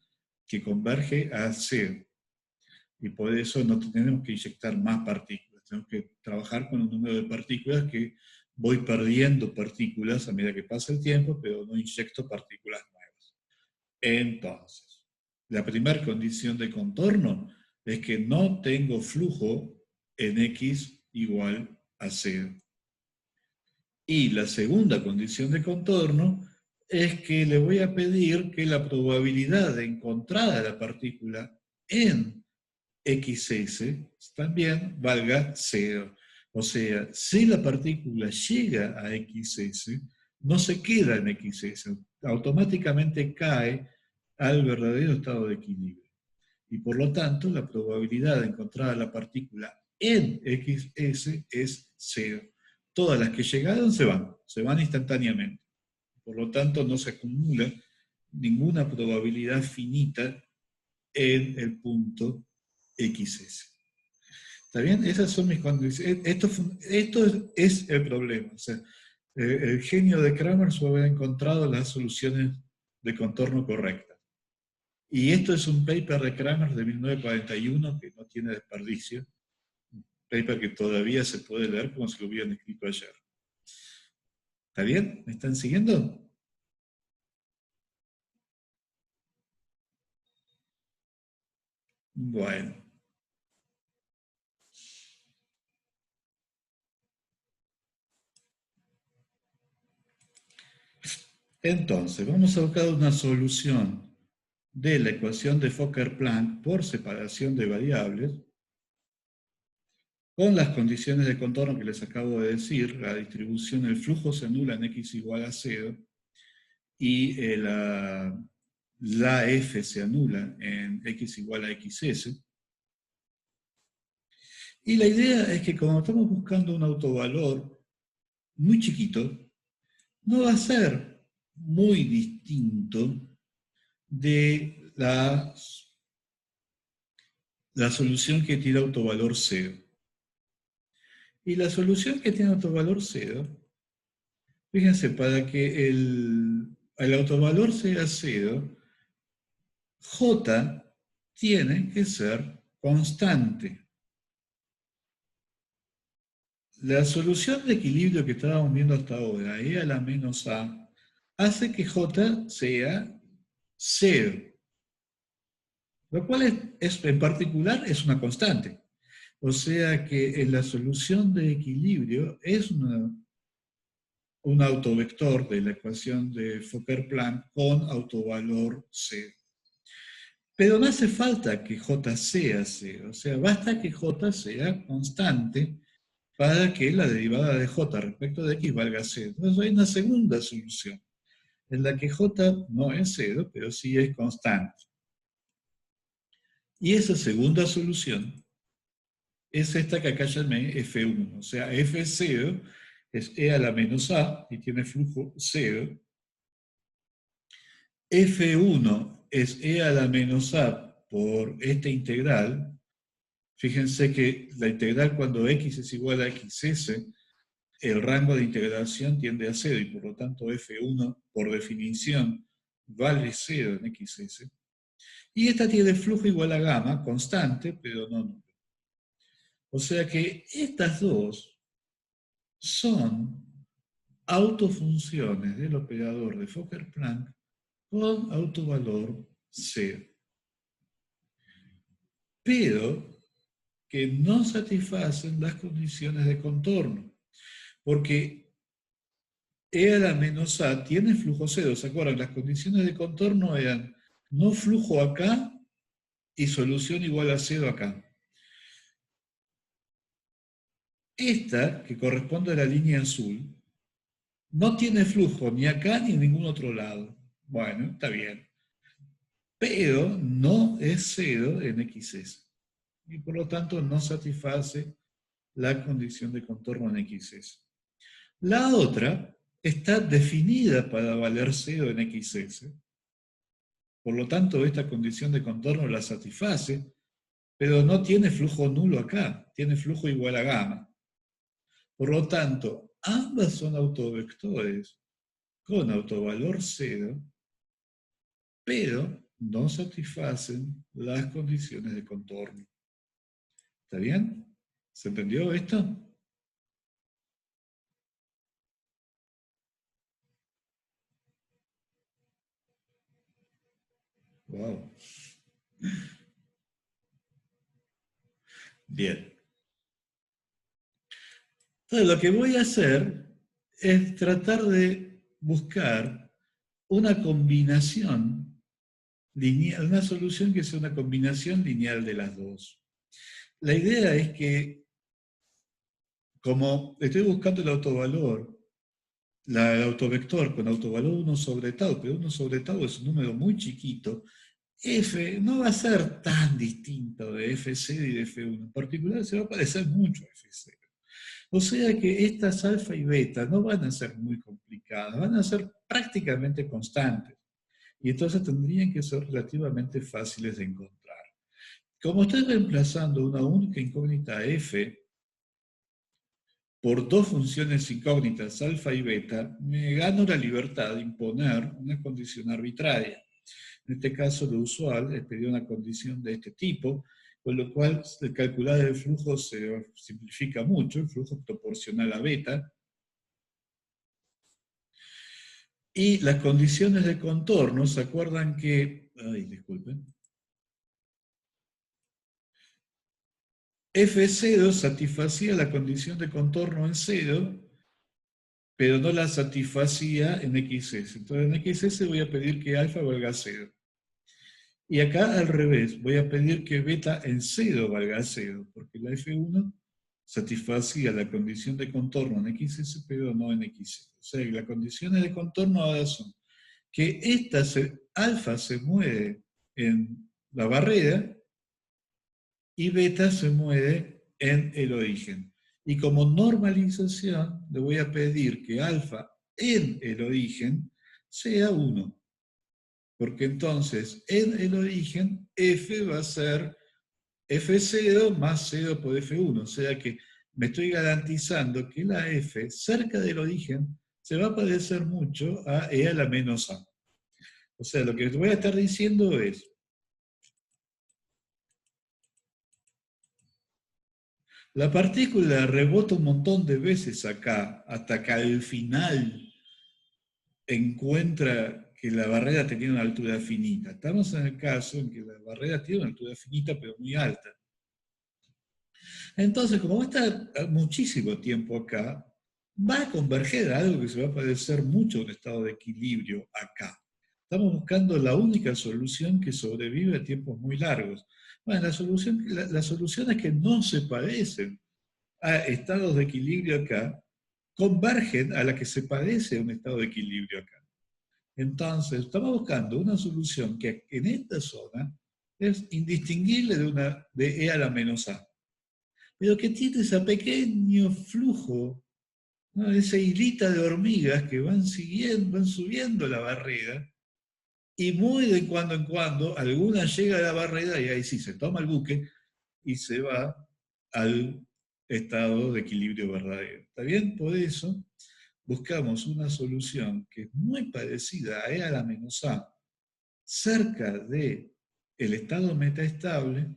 que converge a 0. Y por eso no tenemos que inyectar más partículas, tenemos que trabajar con un número de partículas que voy perdiendo partículas a medida que pasa el tiempo, pero no inyecto partículas nuevas. Entonces, la primera condición de contorno es que no tengo flujo en x igual a 0. Y la segunda condición de contorno es que le voy a pedir que la probabilidad de encontrada la partícula en XS también valga 0. O sea, si la partícula llega a XS, no se queda en XS, automáticamente cae al verdadero estado de equilibrio. Y por lo tanto, la probabilidad de encontrar la partícula en XS es 0. Todas las que llegaron se van instantáneamente. Por lo tanto, no se acumula ninguna probabilidad finita en el punto XS. ¿Está bien? Esas son mis condiciones. Esto es el problema. O sea, el genio de Kramer suele haber encontrado las soluciones de contorno correctas. Y esto es un paper de Kramer de 1941 que no tiene desperdicio. Un paper que todavía se puede leer como si lo hubieran escrito ayer. ¿Está bien? ¿Me están siguiendo? Bueno. Entonces, vamos a buscar una solución de la ecuación de Fokker-Planck por separación de variables con las condiciones de contorno que les acabo de decir. La distribución del flujo se anula en x igual a 0 y la f se anula en x igual a xs. Y la idea es que como estamos buscando un autovalor muy chiquito, no va a ser muy distinto de la solución que tiene autovalor 0. Y la solución que tiene autovalor 0, fíjense, para que el autovalor sea 0, J tiene que ser constante. La solución de equilibrio que estábamos viendo hasta ahora, E a la menos A, hace que J sea 0. Lo cual en particular es una constante. O sea que en la solución de equilibrio es un autovector de la ecuación de Fokker-Planck con autovalor 0. Pero no hace falta que J sea 0. O sea, basta que J sea constante para que la derivada de J respecto de X valga 0. Entonces hay una segunda solución. en la que J no es cero, pero sí es constante. Y esa segunda solución es esta que acá llamé F1. O sea, F0 es E a la menos A y tiene flujo 0. F1 es E a la menos A por esta integral. Fíjense que la integral cuando x es igual a xs, el rango de integración tiende a 0 y por lo tanto F1 por definición vale 0 en xs. Y esta tiene flujo igual a gamma, constante, pero no nulo. O sea que estas dos son autofunciones del operador de Fokker-Planck con autovalor 0. Pero que no satisfacen las condiciones de contorno. Porque E a la menos A tiene flujo 0. ¿Se acuerdan? Las condiciones de contorno eran no flujo acá y solución igual a 0 acá. Esta, que corresponde a la línea azul, no tiene flujo ni acá ni en ningún otro lado. Bueno, está bien. Pero no es 0 en XS. Y por lo tanto no satisface la condición de contorno en XS. La otra está definida para valer 0 en XS. Por lo tanto, esta condición de contorno la satisface, pero no tiene flujo nulo acá, tiene flujo igual a gamma. Por lo tanto, ambas son autovectores con autovalor 0, pero no satisfacen las condiciones de contorno. ¿Está bien? ¿Se entendió esto? Wow. Bien. Entonces, lo que voy a hacer es tratar de buscar una combinación lineal, una solución que sea una combinación lineal de las dos. La idea es que, como estoy buscando el autovalor, el autovector con autovalor 1 sobre tau, pero 1 sobre tau es un número muy chiquito, F no va a ser tan distinto de F0 y de F1. En particular se va a parecer mucho a F0. O sea que estas alfa y beta no van a ser muy complicadas, van a ser prácticamente constantes. Y entonces tendrían que ser relativamente fáciles de encontrar. Como estoy reemplazando una única incógnita F por dos funciones incógnitas, alfa y beta, me gano la libertad de imponer una condición arbitraria. En este caso, lo usual es pedir una condición de este tipo, con lo cual el calcular el flujo se simplifica mucho, el flujo proporcional a beta. Y las condiciones de contorno, ¿se acuerdan que... Ay, disculpen. F0 satisfacía la condición de contorno en 0, pero no la satisfacía en XS. Entonces en XS voy a pedir que alfa valga 0. Y acá al revés, voy a pedir que beta en 0 valga 0, porque la F1 satisfacía la condición de contorno en XS, pero no en XS. O sea, que las condiciones de contorno ahora son que alfa se mueve en la barrera y beta se mueve en el origen. Y como normalización, le voy a pedir que alfa en el origen sea 1. Porque entonces, en el origen, f va a ser f0 más 0 por f1. O sea que me estoy garantizando que la f cerca del origen se va a parecer mucho a e a la menos a. O sea, lo que voy a estar diciendo es, la partícula rebota un montón de veces acá, hasta que al final encuentra que la barrera tenía una altura finita. Estamos en el caso en que la barrera tiene una altura finita, pero muy alta. Entonces, como va a estar muchísimo tiempo acá, va a converger a algo que se va a parecer mucho a un estado de equilibrio acá. Estamos buscando la única solución que sobrevive a tiempos muy largos. Bueno, la solución es que no se parecen a estados de equilibrio acá, convergen a la que se parece a un estado de equilibrio acá. Entonces, estamos buscando una solución que en esta zona es indistinguible de E a la menos A, pero que tiene ese pequeño flujo, ¿no? Esa hilita de hormigas que van siguiendo, van subiendo la barrera, y muy de cuando en cuando alguna llega a la barrera y ahí sí se toma el buque y se va al estado de equilibrio verdadero. ¿Está bien? Por eso buscamos una solución que es muy parecida a E a la menos A, cerca de el estado metaestable,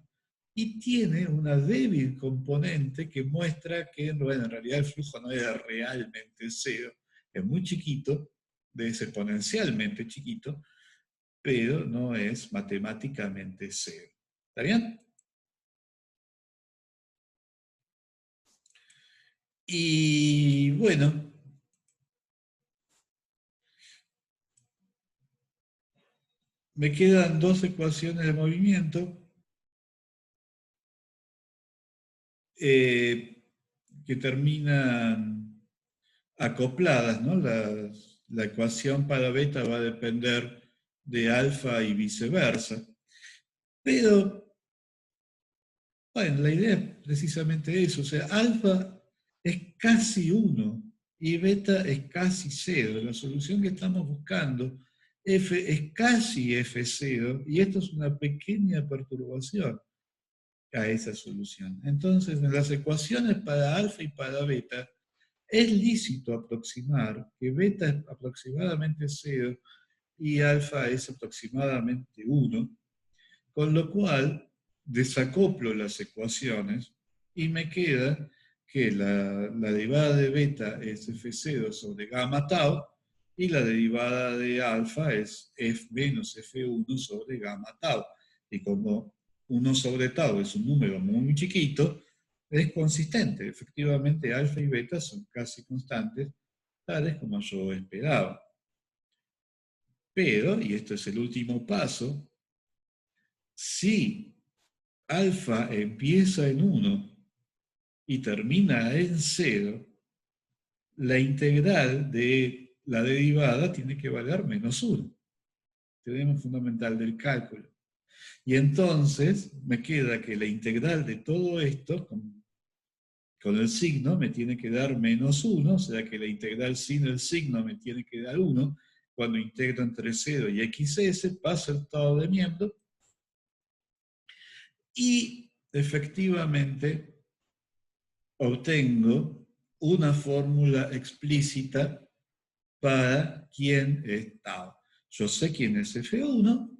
y tiene una débil componente que muestra que bueno, en realidad el flujo no era realmente cero, es muy chiquito, es exponencialmente chiquito, pero no es matemáticamente cero. ¿Está bien? Y bueno, me quedan dos ecuaciones de movimiento eh, que terminan acopladas, ¿no? La ecuación para beta va a depender de alfa y viceversa. Pero, bueno, la idea es precisamente eso. O sea, alfa es casi 1 y beta es casi 0. La solución que estamos buscando, F es casi F0, y esto es una pequeña perturbación a esa solución. Entonces, en las ecuaciones para alfa y para beta, es lícito aproximar que beta es aproximadamente 0 y alfa es aproximadamente 1, con lo cual desacoplo las ecuaciones y me queda que la derivada de beta es F0 sobre gamma tau y la derivada de alfa es F menos F1 sobre gamma tau. Y como 1 sobre tau es un número muy chiquito, es consistente. Efectivamente, alfa y beta son casi constantes, tales como yo esperaba. Pero, y esto es el último paso, si alfa empieza en 1 y termina en 0, la integral de la derivada tiene que valer menos 1. Teorema fundamental del cálculo. Y entonces me queda que la integral de todo esto, con el signo, me tiene que dar menos 1, o sea que la integral sin el signo me tiene que dar 1. Cuando integro entre 0 y xs, pasa el estado de miembro, y efectivamente obtengo una fórmula explícita para quién es tau. Yo sé quién es F1,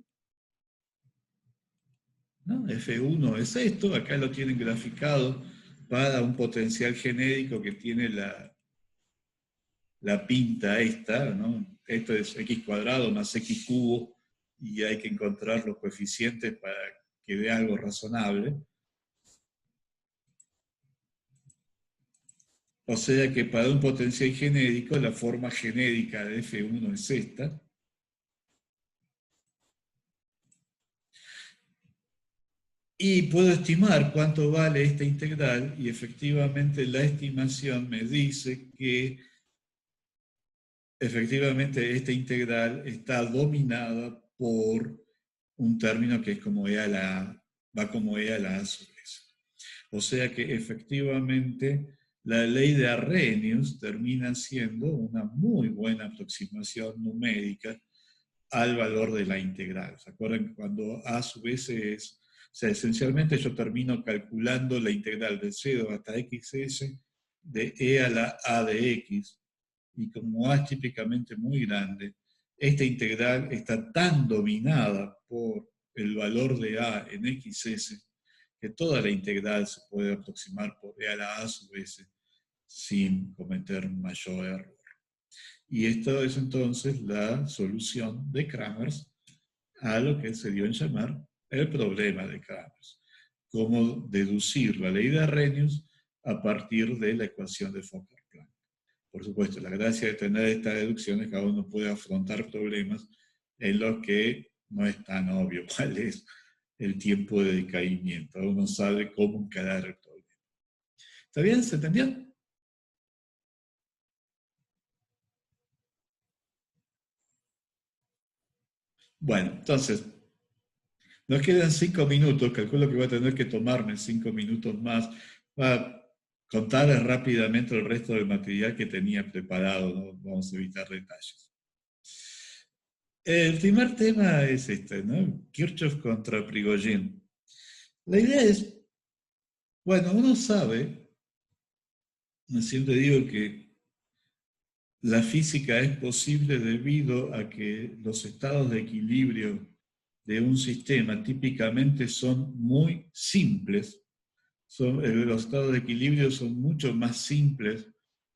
¿no? F1 es esto, acá lo tienen graficado para un potencial genérico que tiene la pinta esta, ¿no? Esto es x cuadrado más x cubo, y hay que encontrar los coeficientes para que dé algo razonable. O sea que para un potencial genérico, la forma genérica de F1 es esta. Y puedo estimar cuánto vale esta integral, y efectivamente la estimación me dice que efectivamente esta integral está dominada por un término que es como E a la A, va como E a la A sobre S. O sea que efectivamente la ley de Arrhenius termina siendo una muy buena aproximación numérica al valor de la integral. ¿Se acuerdan? Cuando A sub S es, o sea, esencialmente yo termino calculando la integral de 0 hasta xs de E a la A de X, y como A es típicamente muy grande, esta integral está tan dominada por el valor de A en xs que toda la integral se puede aproximar por E a la A sub S sin cometer mayor error. Y esto es entonces la solución de Kramers a lo que se dio en llamar el problema de Kramers. Cómo deducir la ley de Arrhenius a partir de la ecuación de Fokker-Planck. Por supuesto, la gracia de tener estas deducciones es que cada uno puede afrontar problemas en los que no es tan obvio cuál es el tiempo de decaimiento. Uno sabe cómo encarar el problema. ¿Está bien? ¿Se entendió? Bueno, entonces, nos quedan 5 minutos, calculo que voy a tener que tomarme 5 minutos más para contar rápidamente el resto del material que tenía preparado, ¿no? Vamos a evitar detalles. El primer tema es este, ¿no? Kirchhoff contra Prigozhin. La idea es, bueno, uno sabe, siempre digo que la física es posible debido a que los estados de equilibrio de un sistema típicamente son muy simples. Los estados de equilibrio son mucho más simples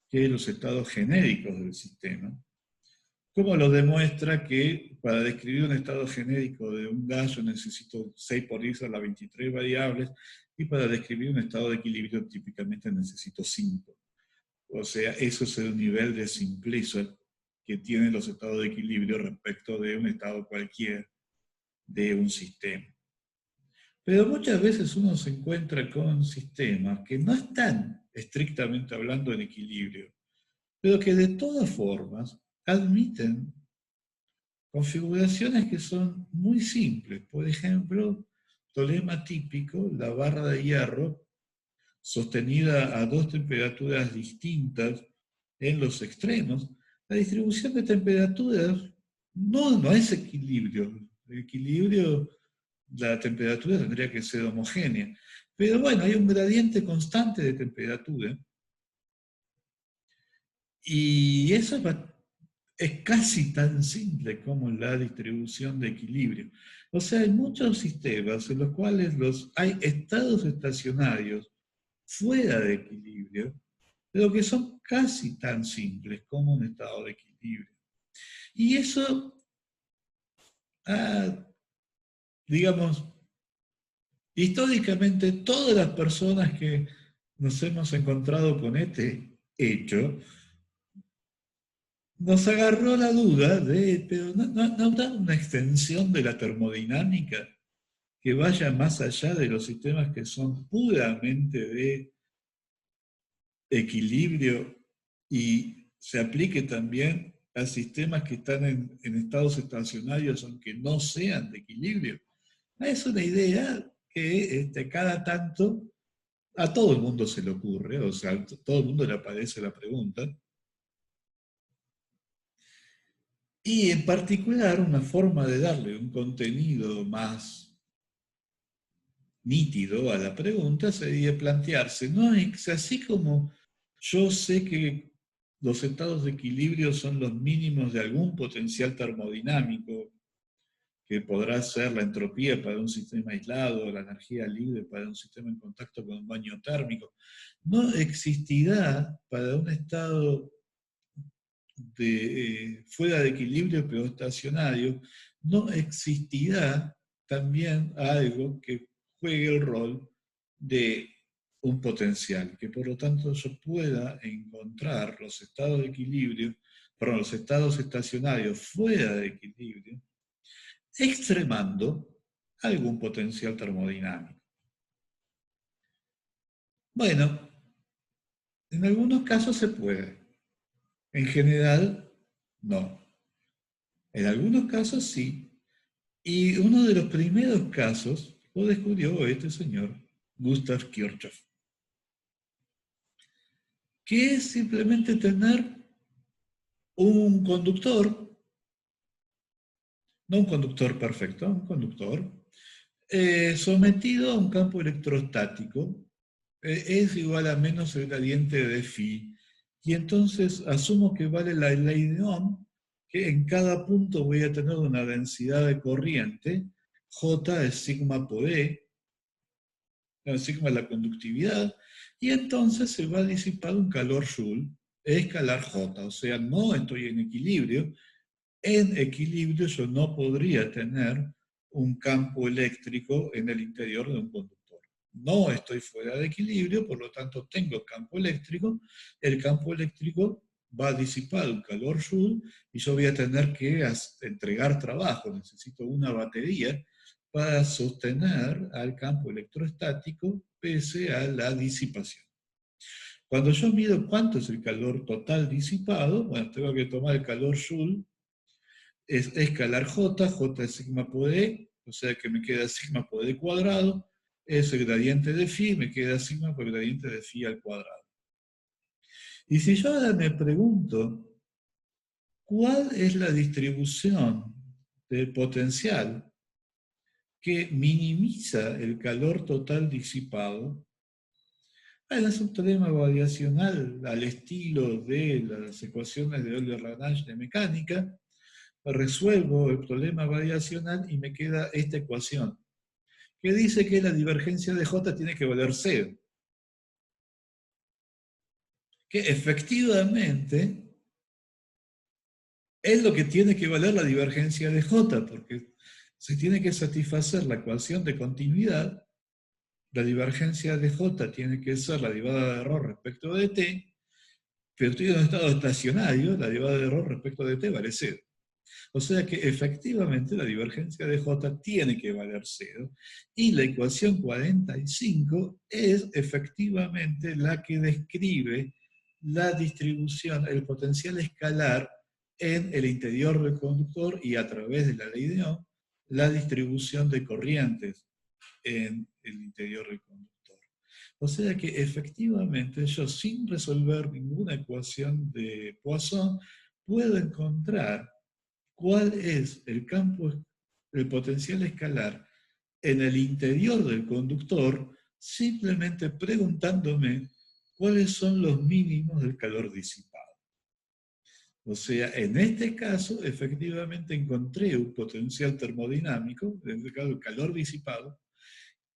que los estados genéricos del sistema. Como lo demuestra que para describir un estado genérico de un gas yo necesito 6 por 10 a la 23 variables y para describir un estado de equilibrio típicamente necesito 5. O sea, eso es el nivel de simpleza que tienen los estados de equilibrio respecto de un estado cualquiera de un sistema. Pero muchas veces uno se encuentra con sistemas que no están estrictamente hablando en equilibrio, pero que de todas formas admiten configuraciones que son muy simples. Por ejemplo, problema típico, la barra de hierro sostenida a 2 temperaturas distintas en los extremos. La distribución de temperaturas no es equilibrio. El equilibrio, la temperatura tendría que ser homogénea. Pero bueno, hay un gradiente constante de temperatura y eso es casi tan simple como la distribución de equilibrio. O sea, hay muchos sistemas en los cuales hay estados estacionarios fuera de equilibrio, pero que son casi tan simples como un estado de equilibrio. Y eso, digamos, históricamente todas las personas que nos hemos encontrado con este hecho, nos agarró la duda de, pero no habrá una extensión de la termodinámica que vaya más allá de los sistemas que son puramente de equilibrio y se aplique también a sistemas que están en estados estacionarios aunque no sean de equilibrio. Es una idea que cada tanto a todo el mundo se le ocurre, o sea, a todo el mundo le aparece la pregunta. Y en particular una forma de darle un contenido más nítido a la pregunta sería plantearse, ¿no? Es así como yo sé que los estados de equilibrio son los mínimos de algún potencial termodinámico, que podrá ser la entropía para un sistema aislado, la energía libre para un sistema en contacto con un baño térmico. No existirá para un estado fuera de equilibrio pero estacionario, no existirá también algo que juegue el rol de un potencial, que por lo tanto yo pueda encontrar los estados de equilibrio, perdón, los estados estacionarios fuera de equilibrio, extremando algún potencial termodinámico. Bueno, en algunos casos se puede, en general no. En algunos casos sí. Y uno de los primeros casos lo descubrió este señor, Gustav Kirchhoff, que es simplemente tener un conductor, no un conductor perfecto, un conductor, sometido a un campo electrostático, es igual a menos el gradiente de phi, y entonces asumo que vale la ley de Ohm, que en cada punto voy a tener una densidad de corriente, J es sigma por E, sigma es la conductividad, y entonces se va a disipar un calor Joule, escalar J, o sea, no estoy en equilibrio. En equilibrio yo no podría tener un campo eléctrico en el interior de un conductor. No estoy fuera de equilibrio, por lo tanto tengo campo eléctrico. El campo eléctrico va a disipar un calor Joule y yo voy a tener que entregar trabajo. Necesito una batería para sostener al campo electrostático pese a la disipación. Cuando yo mido cuánto es el calor total disipado, bueno, tengo que tomar el calor Joule es escalar J, J es sigma por E, o sea que me queda sigma por E cuadrado, es el gradiente de phi, me queda sigma por el gradiente de phi al cuadrado. Y si yo ahora me pregunto, ¿cuál es la distribución del potencial que minimiza el calor total disipado? Es un teorema variacional al estilo de las ecuaciones de Euler-Lagrange de mecánica. Resuelvo el problema variacional y me queda esta ecuación, que dice que la divergencia de J tiene que valer 0. Que efectivamente es lo que tiene que valer la divergencia de J, porque se tiene que satisfacer la ecuación de continuidad, la divergencia de J tiene que ser la derivada de error respecto de t, pero estoy en un estado estacionario, la derivada de error respecto de t vale 0. O sea que efectivamente la divergencia de J tiene que valer 0, y la ecuación 45 es efectivamente la que describe la distribución, el potencial escalar en el interior del conductor y a través de la ley de Ohm, la distribución de corrientes en el interior del conductor. O sea que efectivamente yo, sin resolver ninguna ecuación de Poisson, puedo encontrar cuál es el campo, el potencial escalar en el interior del conductor, simplemente preguntándome cuáles son los mínimos del calor disipado. O sea, en este caso, efectivamente encontré un potencial termodinámico, en este caso el calor disipado,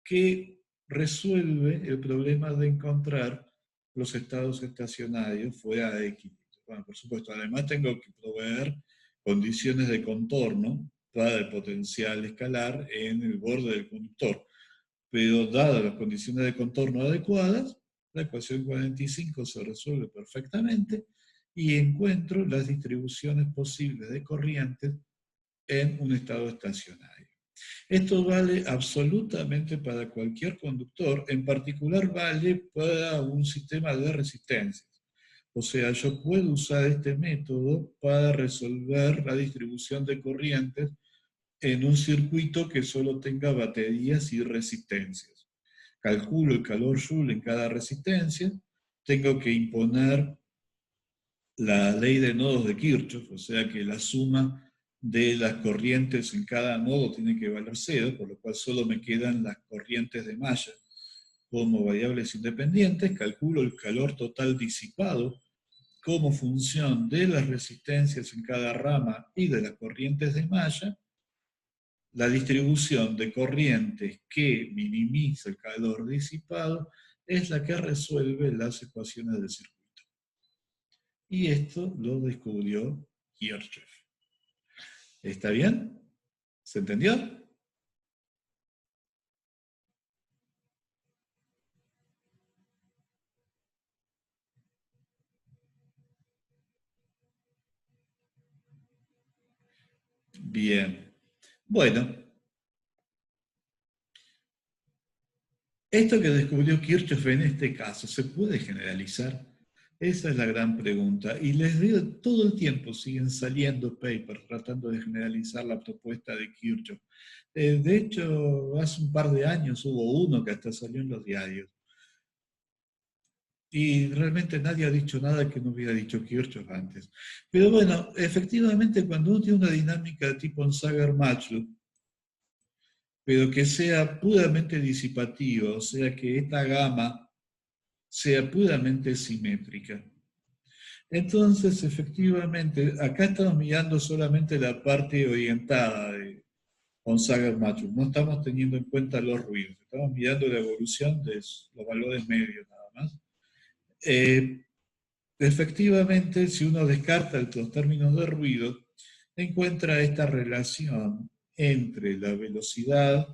que resuelve el problema de encontrar los estados estacionarios fuera de equilibrio. Bueno, por supuesto, además tengo que proveer condiciones de contorno para el potencial escalar en el borde del conductor. Pero dadas las condiciones de contorno adecuadas, la ecuación 45 se resuelve perfectamente y encuentro las distribuciones posibles de corrientes en un estado estacionario. Esto vale absolutamente para cualquier conductor, en particular vale para un sistema de resistencias. O sea, yo puedo usar este método para resolver la distribución de corrientes en un circuito que solo tenga baterías y resistencias. Calculo el calor Joule en cada resistencia, tengo que imponer la ley de nodos de Kirchhoff, o sea que la suma de las corrientes en cada nodo tiene que valer 0, por lo cual solo me quedan las corrientes de malla como variables independientes, calculo el calor total disipado como función de las resistencias en cada rama y de las corrientes de malla, la distribución de corrientes que minimiza el calor disipado es la que resuelve las ecuaciones del circuito. Y esto lo descubrió Kirchhoff. ¿Está bien? ¿Se entendió? Bien. Bueno, esto que descubrió Kirchhoff en este caso, ¿se puede generalizar? Esa es la gran pregunta. Y les digo, todo el tiempo siguen saliendo papers tratando de generalizar la propuesta de Kirchhoff. De hecho, hace un par de años hubo uno que hasta salió en los diarios. Y realmente nadie ha dicho nada que no hubiera dicho Kirchhoff antes. Pero bueno, efectivamente, cuando uno tiene una dinámica de tipo Onsager-Matchloop, pero que sea puramente disipativa, o sea que esta gama sea puramente simétrica. Entonces, efectivamente, acá estamos mirando solamente la parte orientada de Onsager-Matchloop, no estamos teniendo en cuenta los ruidos, estamos mirando la evolución de los valores medios nada más. Efectivamente, si uno descarta los términos de ruido, encuentra esta relación entre la velocidad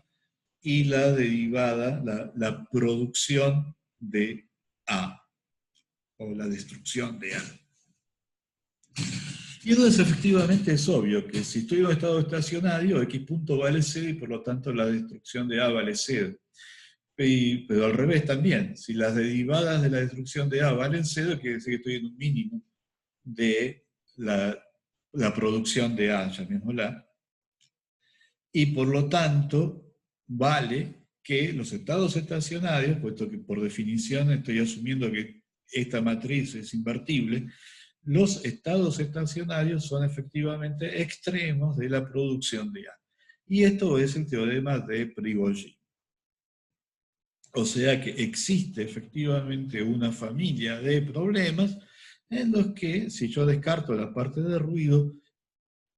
y la derivada, la producción de A, o la destrucción de A. Y entonces efectivamente es obvio que si estoy en un estado estacionario, X punto vale 0 y por lo tanto la destrucción de A vale 0. Pero al revés también, si las derivadas de la destrucción de A valen 0, quiere decir que estoy en un mínimo de la la producción de A, llamémosla, y por lo tanto vale que los estados estacionarios, puesto que por definición estoy asumiendo que esta matriz es invertible, los estados estacionarios son efectivamente extremos de la producción de A. Y esto es el teorema de Prigogine. O sea que existe efectivamente una familia de problemas en los que, si yo descarto la parte de ruido,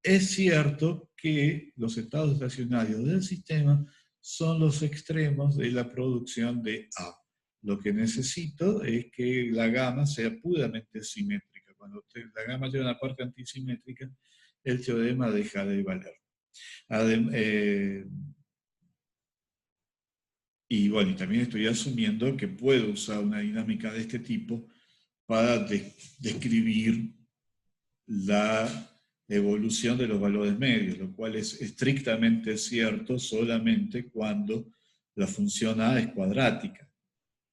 es cierto que los estados estacionarios del sistema son los extremos de la producción de A. Lo que necesito es que la gama sea puramente simétrica. Cuando la gama lleva una parte antisimétrica, el teorema deja de valer. Y bueno, y también estoy asumiendo que puedo usar una dinámica de este tipo para describir la evolución de los valores medios, lo cual es estrictamente cierto solamente cuando la función A es cuadrática,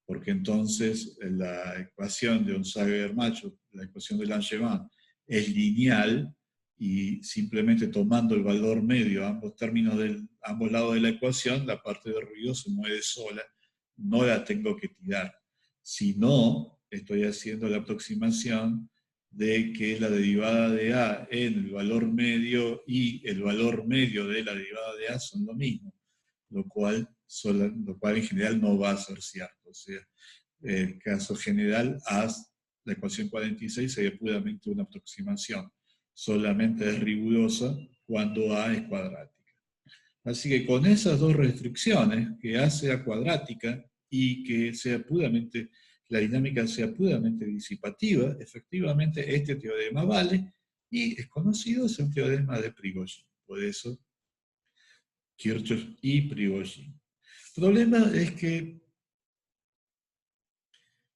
porque entonces la ecuación de Onsager-Macho, la ecuación de Langevin, es lineal y simplemente tomando el valor medio a ambos lados de la ecuación, la parte de ruido se mueve sola, no la tengo que tirar. Si no, estoy haciendo la aproximación de que la derivada de A en el valor medio y el valor medio de la derivada de A son lo mismo, lo cual en general no va a ser cierto. O sea, en el caso general, la ecuación 46 sería puramente una aproximación. Solamente es rigurosa cuando A es cuadrática. Así que con esas dos restricciones, que A sea cuadrática y que sea puramente, la dinámica sea puramente disipativa, efectivamente este teorema vale y es conocido, es el teorema de Prigogine. Por eso, Kirchhoff y Prigogine. El problema es que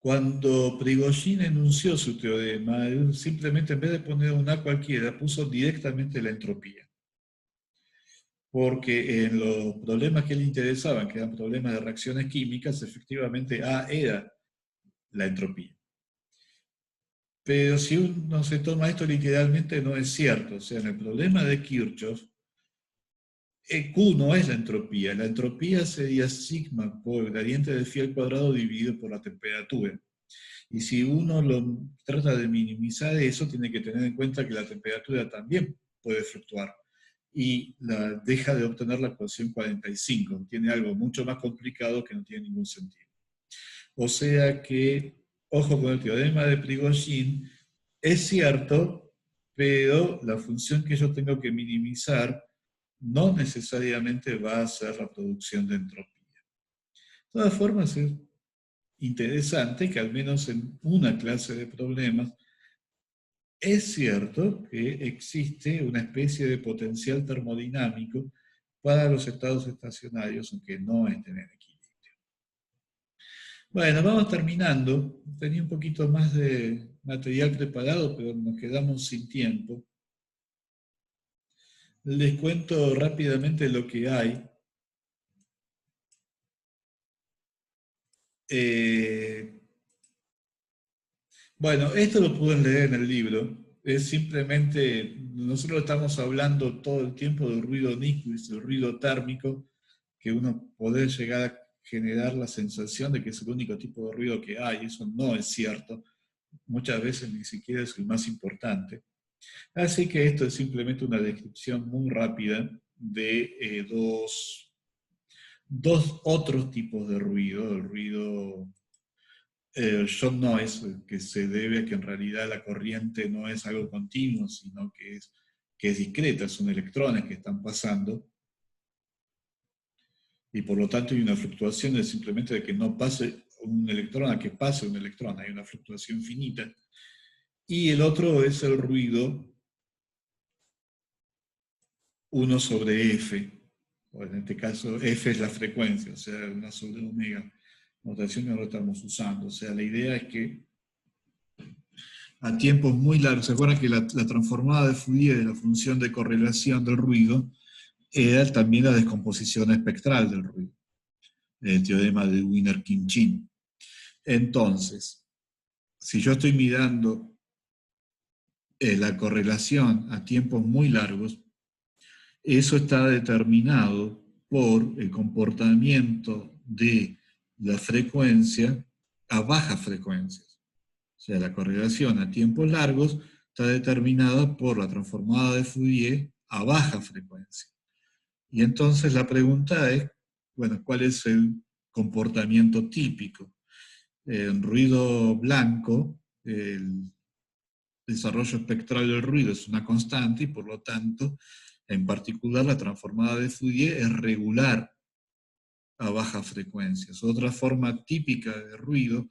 cuando Prigogine enunció su teorema, él simplemente en vez de poner un A cualquiera, puso directamente la entropía. Porque en los problemas que le interesaban, que eran problemas de reacciones químicas, efectivamente A era la entropía. Pero si uno se toma esto literalmente, no es cierto. O sea, en el problema de Kirchhoff, Q no es la entropía sería sigma por el gradiente de phi al cuadrado dividido por la temperatura. Y si uno trata de minimizar eso, tiene que tener en cuenta que la temperatura también puede fluctuar. Y deja de obtener la ecuación 45. Tiene algo mucho más complicado que no tiene ningún sentido. O sea que, ojo con el teorema de Prigogine, es cierto, pero la función que yo tengo que minimizar no necesariamente va a ser la producción de entropía. De todas formas, es interesante que al menos en una clase de problemas es cierto que existe una especie de potencial termodinámico para los estados estacionarios, aunque no estén en equilibrio. Bueno, vamos terminando. Tenía un poquito más de material preparado, pero nos quedamos sin tiempo. Les cuento rápidamente lo que hay. Bueno, esto lo pueden leer en el libro. Es simplemente, nosotros estamos hablando todo el tiempo del ruido Nyquist, del ruido térmico, que uno puede llegar a generar la sensación de que es el único tipo de ruido que hay. Eso no es cierto. Muchas veces ni siquiera es el más importante. Así que esto es simplemente una descripción muy rápida de dos otros tipos de ruido. El ruido shot noise, que se debe a que en realidad la corriente no es algo continuo, sino que es discreta, son electrones que están pasando. Y por lo tanto hay una fluctuación de simplemente de que no pase un electrón a que pase un electrón. Hay una fluctuación finita. Y el otro es el ruido 1 sobre F, o en este caso F es la frecuencia, o sea, 1 sobre omega, notación que no lo estamos usando. O sea, la idea es que a tiempos muy largos, ¿se acuerdan que la transformada de Fourier de la función de correlación del ruido era también la descomposición espectral del ruido, el teorema de Wiener-Kimchin? Entonces, si yo estoy mirando la correlación a tiempos muy largos, eso está determinado por el comportamiento de la frecuencia a bajas frecuencias. O sea, la correlación a tiempos largos está determinada por la transformada de Fourier a baja frecuencia. Y entonces la pregunta es, bueno, ¿cuál es el comportamiento típico? En ruido blanco, el desarrollo espectral del ruido es una constante y por lo tanto, en particular, la transformada de Fourier es regular a bajas frecuencias. Otra forma típica de ruido,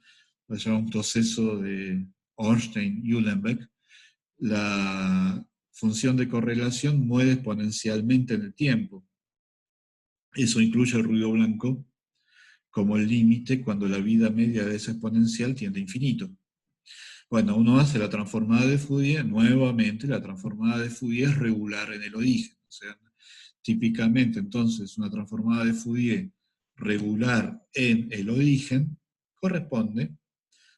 se llama un proceso de Ornstein-Uhlenbeck, la función de correlación muere exponencialmente en el tiempo. Eso incluye el ruido blanco como el límite cuando la vida media de esa exponencial tiende a infinito. Bueno, uno hace la transformada de Fourier, nuevamente la transformada de Fourier es regular en el origen. O sea, típicamente entonces una transformada de Fourier regular en el origen corresponde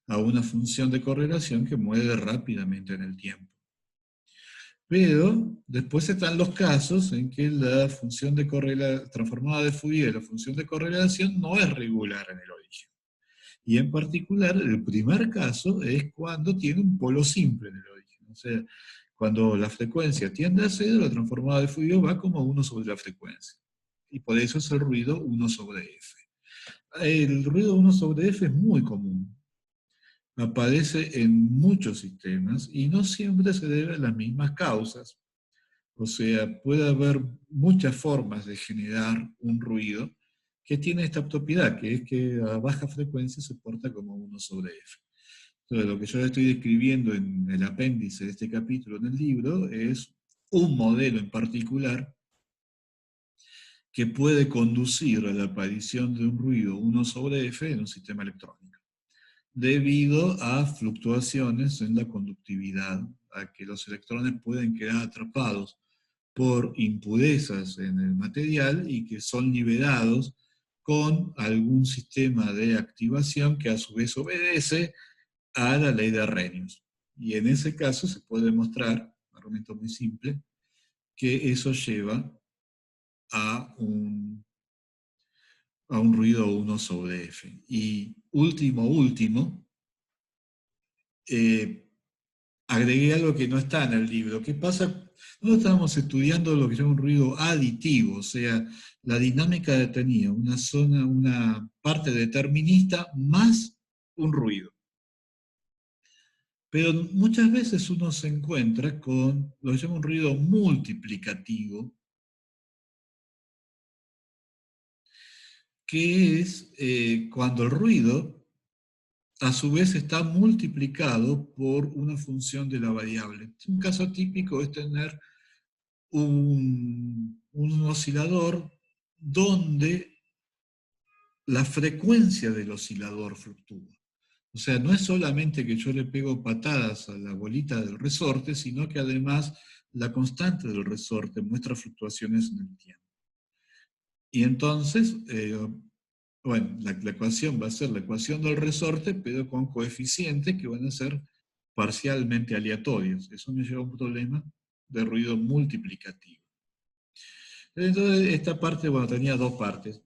a una función de correlación que muere rápidamente en el tiempo. Pero después están los casos en que la función de transformada de Fourier, la función de correlación, no es regular en el origen. Y en particular, el primer caso es cuando tiene un polo simple en el origen. O sea, cuando la frecuencia tiende a cero, la transformada de Fourier va como 1 sobre la frecuencia. Y por eso es el ruido 1 sobre f. El ruido 1 sobre f es muy común. Aparece en muchos sistemas y no siempre se debe a las mismas causas. O sea, puede haber muchas formas de generar un ruido que tiene esta propiedad, que es que a baja frecuencia se porta como 1 sobre f. Entonces, lo que yo estoy describiendo en el apéndice de este capítulo en el libro es un modelo en particular que puede conducir a la aparición de un ruido 1 sobre f en un sistema electrónico, debido a fluctuaciones en la conductividad, a que los electrones pueden quedar atrapados por impurezas en el material y que son liberados con algún sistema de activación que a su vez obedece a la ley de Arrhenius. Y en ese caso se puede demostrar, un argumento muy simple, que eso lleva a un ruido 1 sobre f. Y último, eh, agregué algo que no está en el libro. ¿Qué pasa? Nosotros estábamos estudiando lo que se llama un ruido aditivo, o sea, la dinámica detenida, una zona, una parte determinista más un ruido. Pero muchas veces uno se encuentra con lo que se llama un ruido multiplicativo, que es cuando el ruido a su vez está multiplicado por una función de la variable. Un caso típico es tener un oscilador donde la frecuencia del oscilador fluctúa. O sea, no es solamente que yo le pego patadas a la bolita del resorte, sino que además la constante del resorte muestra fluctuaciones en el tiempo. Y entonces, bueno, la ecuación va a ser la ecuación del resorte, pero con coeficientes que van a ser parcialmente aleatorios. Eso me lleva a un problema de ruido multiplicativo. Entonces, esta parte, bueno, tenía dos partes.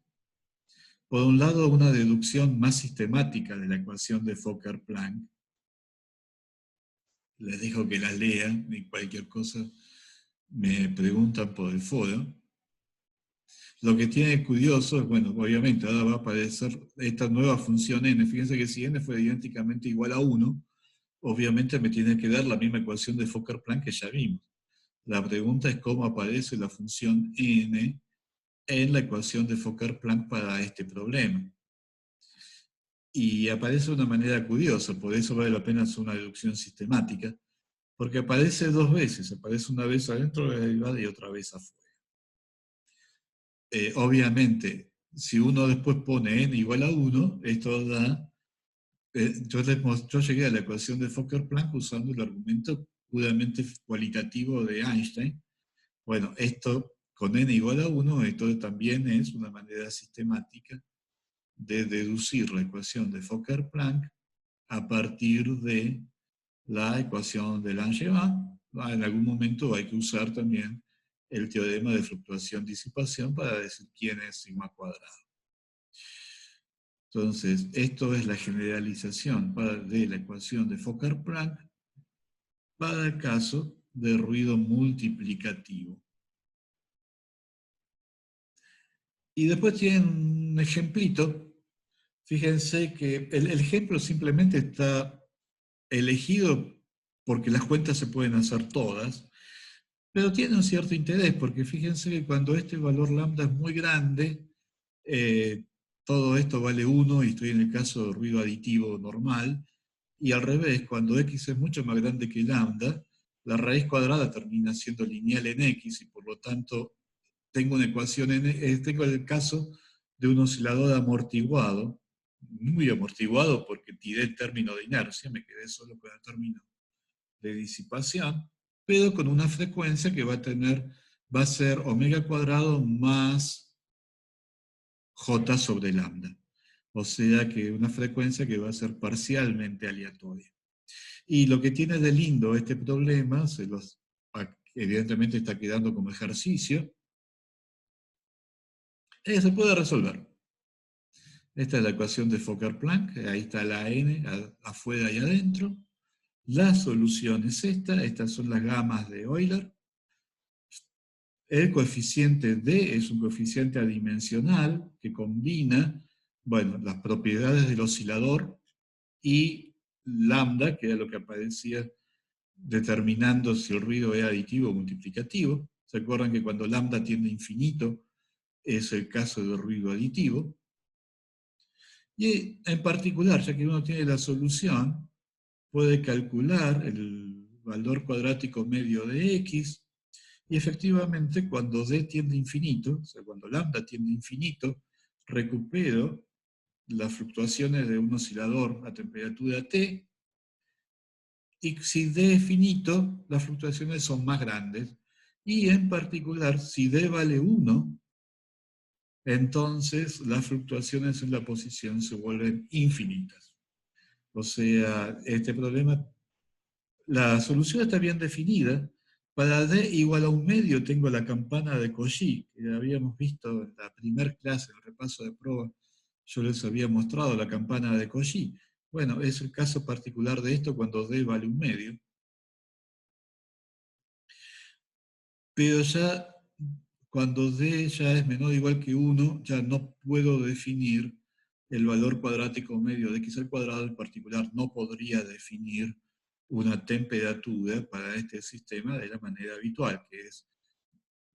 Por un lado, una deducción más sistemática de la ecuación de Fokker-Planck. Les dejo que la lean y cualquier cosa me preguntan por el foro. Lo que tiene curioso es, bueno, obviamente ahora va a aparecer esta nueva función n. Fíjense que si n fue idénticamente igual a 1, obviamente me tiene que dar la misma ecuación de Fokker-Planck que ya vimos. La pregunta es cómo aparece la función n en la ecuación de Fokker-Planck para este problema. Y aparece de una manera curiosa, por eso vale la pena hacer una deducción sistemática, porque aparece dos veces, aparece una vez adentro de la derivada y otra vez afuera. Obviamente, si uno después pone n igual a 1, esto da... yo llegué a la ecuación de Fokker-Planck usando el argumento puramente cualitativo de Einstein. Bueno, esto con n igual a 1, esto también es una manera sistemática de deducir la ecuación de Fokker-Planck a partir de la ecuación de Langevin en algún momento hay que usar también el teorema de fluctuación-disipación para decir quién es sigma cuadrado. Entonces, esto es la generalización de la ecuación de Fokker-Planck para el caso de ruido multiplicativo. Y después tienen un ejemplito. Fíjense que el ejemplo simplemente está elegido porque las cuentas se pueden hacer todas, pero tiene un cierto interés, porque fíjense que cuando este valor lambda es muy grande, todo esto vale 1 y estoy en el caso de ruido aditivo normal, y al revés, cuando x es mucho más grande que lambda, la raíz cuadrada termina siendo lineal en x, y por lo tanto tengo una ecuación, tengo el caso de un oscilador amortiguado, muy amortiguado porque tiré el término de inercia, me quedé solo con el término de disipación, pero con una frecuencia que va a ser omega cuadrado más j sobre lambda. O sea que una frecuencia que va a ser parcialmente aleatoria. Y lo que tiene de lindo este problema, evidentemente está quedando como ejercicio, se puede resolver. Esta es la ecuación de Fokker-Planck, ahí está la n afuera y adentro. La solución es estas son las gamas de Euler. El coeficiente D es un coeficiente adimensional que combina, bueno, las propiedades del oscilador y lambda, que era lo que aparecía determinando si el ruido era aditivo o multiplicativo. ¿Se acuerdan que cuando lambda tiende a infinito es el caso del ruido aditivo? Y en particular, ya que uno tiene la solución, puede calcular el valor cuadrático medio de x, y efectivamente cuando d tiende a infinito, o sea, cuando lambda tiende a infinito, recupero las fluctuaciones de un oscilador a temperatura T, y si d es finito, las fluctuaciones son más grandes, y en particular, si d vale 1, entonces las fluctuaciones en la posición se vuelven infinitas. O sea, este problema, la solución está bien definida. Para d igual a 1/2 tengo la campana de Cauchy, que habíamos visto en la primera clase, el repaso de prueba, yo les había mostrado la campana de Cauchy. Bueno, es el caso particular de esto cuando d vale 1/2. Pero ya cuando d ya es menor o igual que 1, ya no puedo definir el valor cuadrático medio de x al cuadrado. En particular, no podría definir una temperatura para este sistema de la manera habitual, que es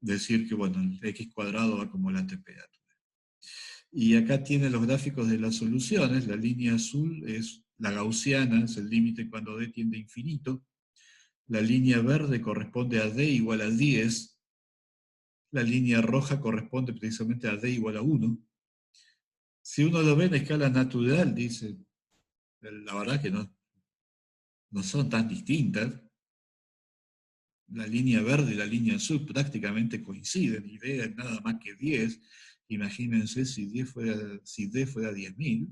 decir que, bueno, el x cuadrado va como la temperatura. Y acá tiene los gráficos de las soluciones. La línea azul es la gaussiana, es el límite cuando d tiende a infinito. La línea verde corresponde a d igual a 10. La línea roja corresponde precisamente a d igual a 1. Si uno lo ve en escala natural, dice, la verdad que no son tan distintas. La línea verde y la línea azul prácticamente coinciden, y d es nada más que 10. Imagínense si d fuera 10.000.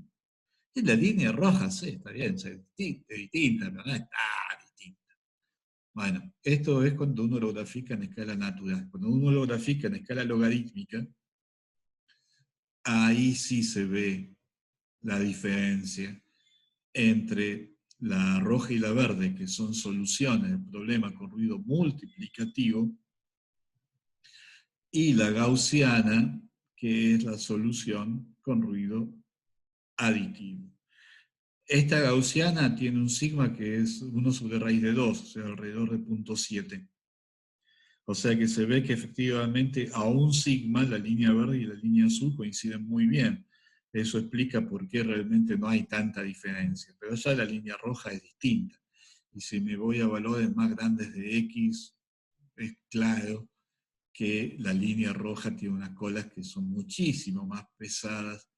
Y la línea roja, sí, está bien, es distinta, pero no es tan distinta. Bueno, esto es cuando uno lo grafica en escala natural. Cuando uno lo grafica en escala logarítmica, ahí sí se ve la diferencia entre la roja y la verde, que son soluciones del problema con ruido multiplicativo, y la gaussiana, que es la solución con ruido aditivo. Esta gaussiana tiene un sigma que es 1 sobre raíz de 2, o sea, alrededor de 0.7. O sea que se ve que efectivamente a un sigma la línea verde y la línea azul coinciden muy bien. Eso explica por qué realmente no hay tanta diferencia. Pero ya la línea roja es distinta. Y si me voy a valores más grandes de x, es claro que la línea roja tiene unas colas que son muchísimo más pesadas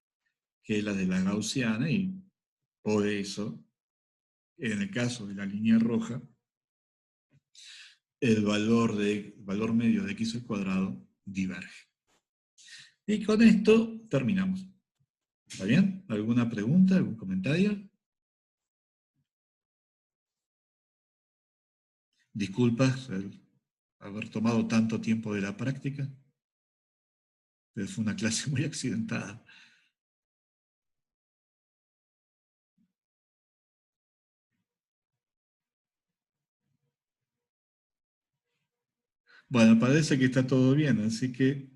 que las de la gaussiana, y por eso, en el caso de la línea roja, el valor medio de x al cuadrado diverge. Y con esto terminamos. ¿Está bien? ¿Alguna pregunta? ¿Algún comentario? Disculpas el haber tomado tanto tiempo de la práctica, pero fue una clase muy accidentada. Bueno, parece que está todo bien, así que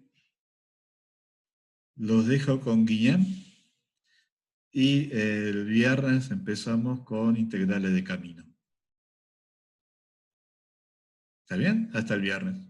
los dejo con Guillem y el viernes empezamos con integrales de camino. ¿Está bien? Hasta el viernes.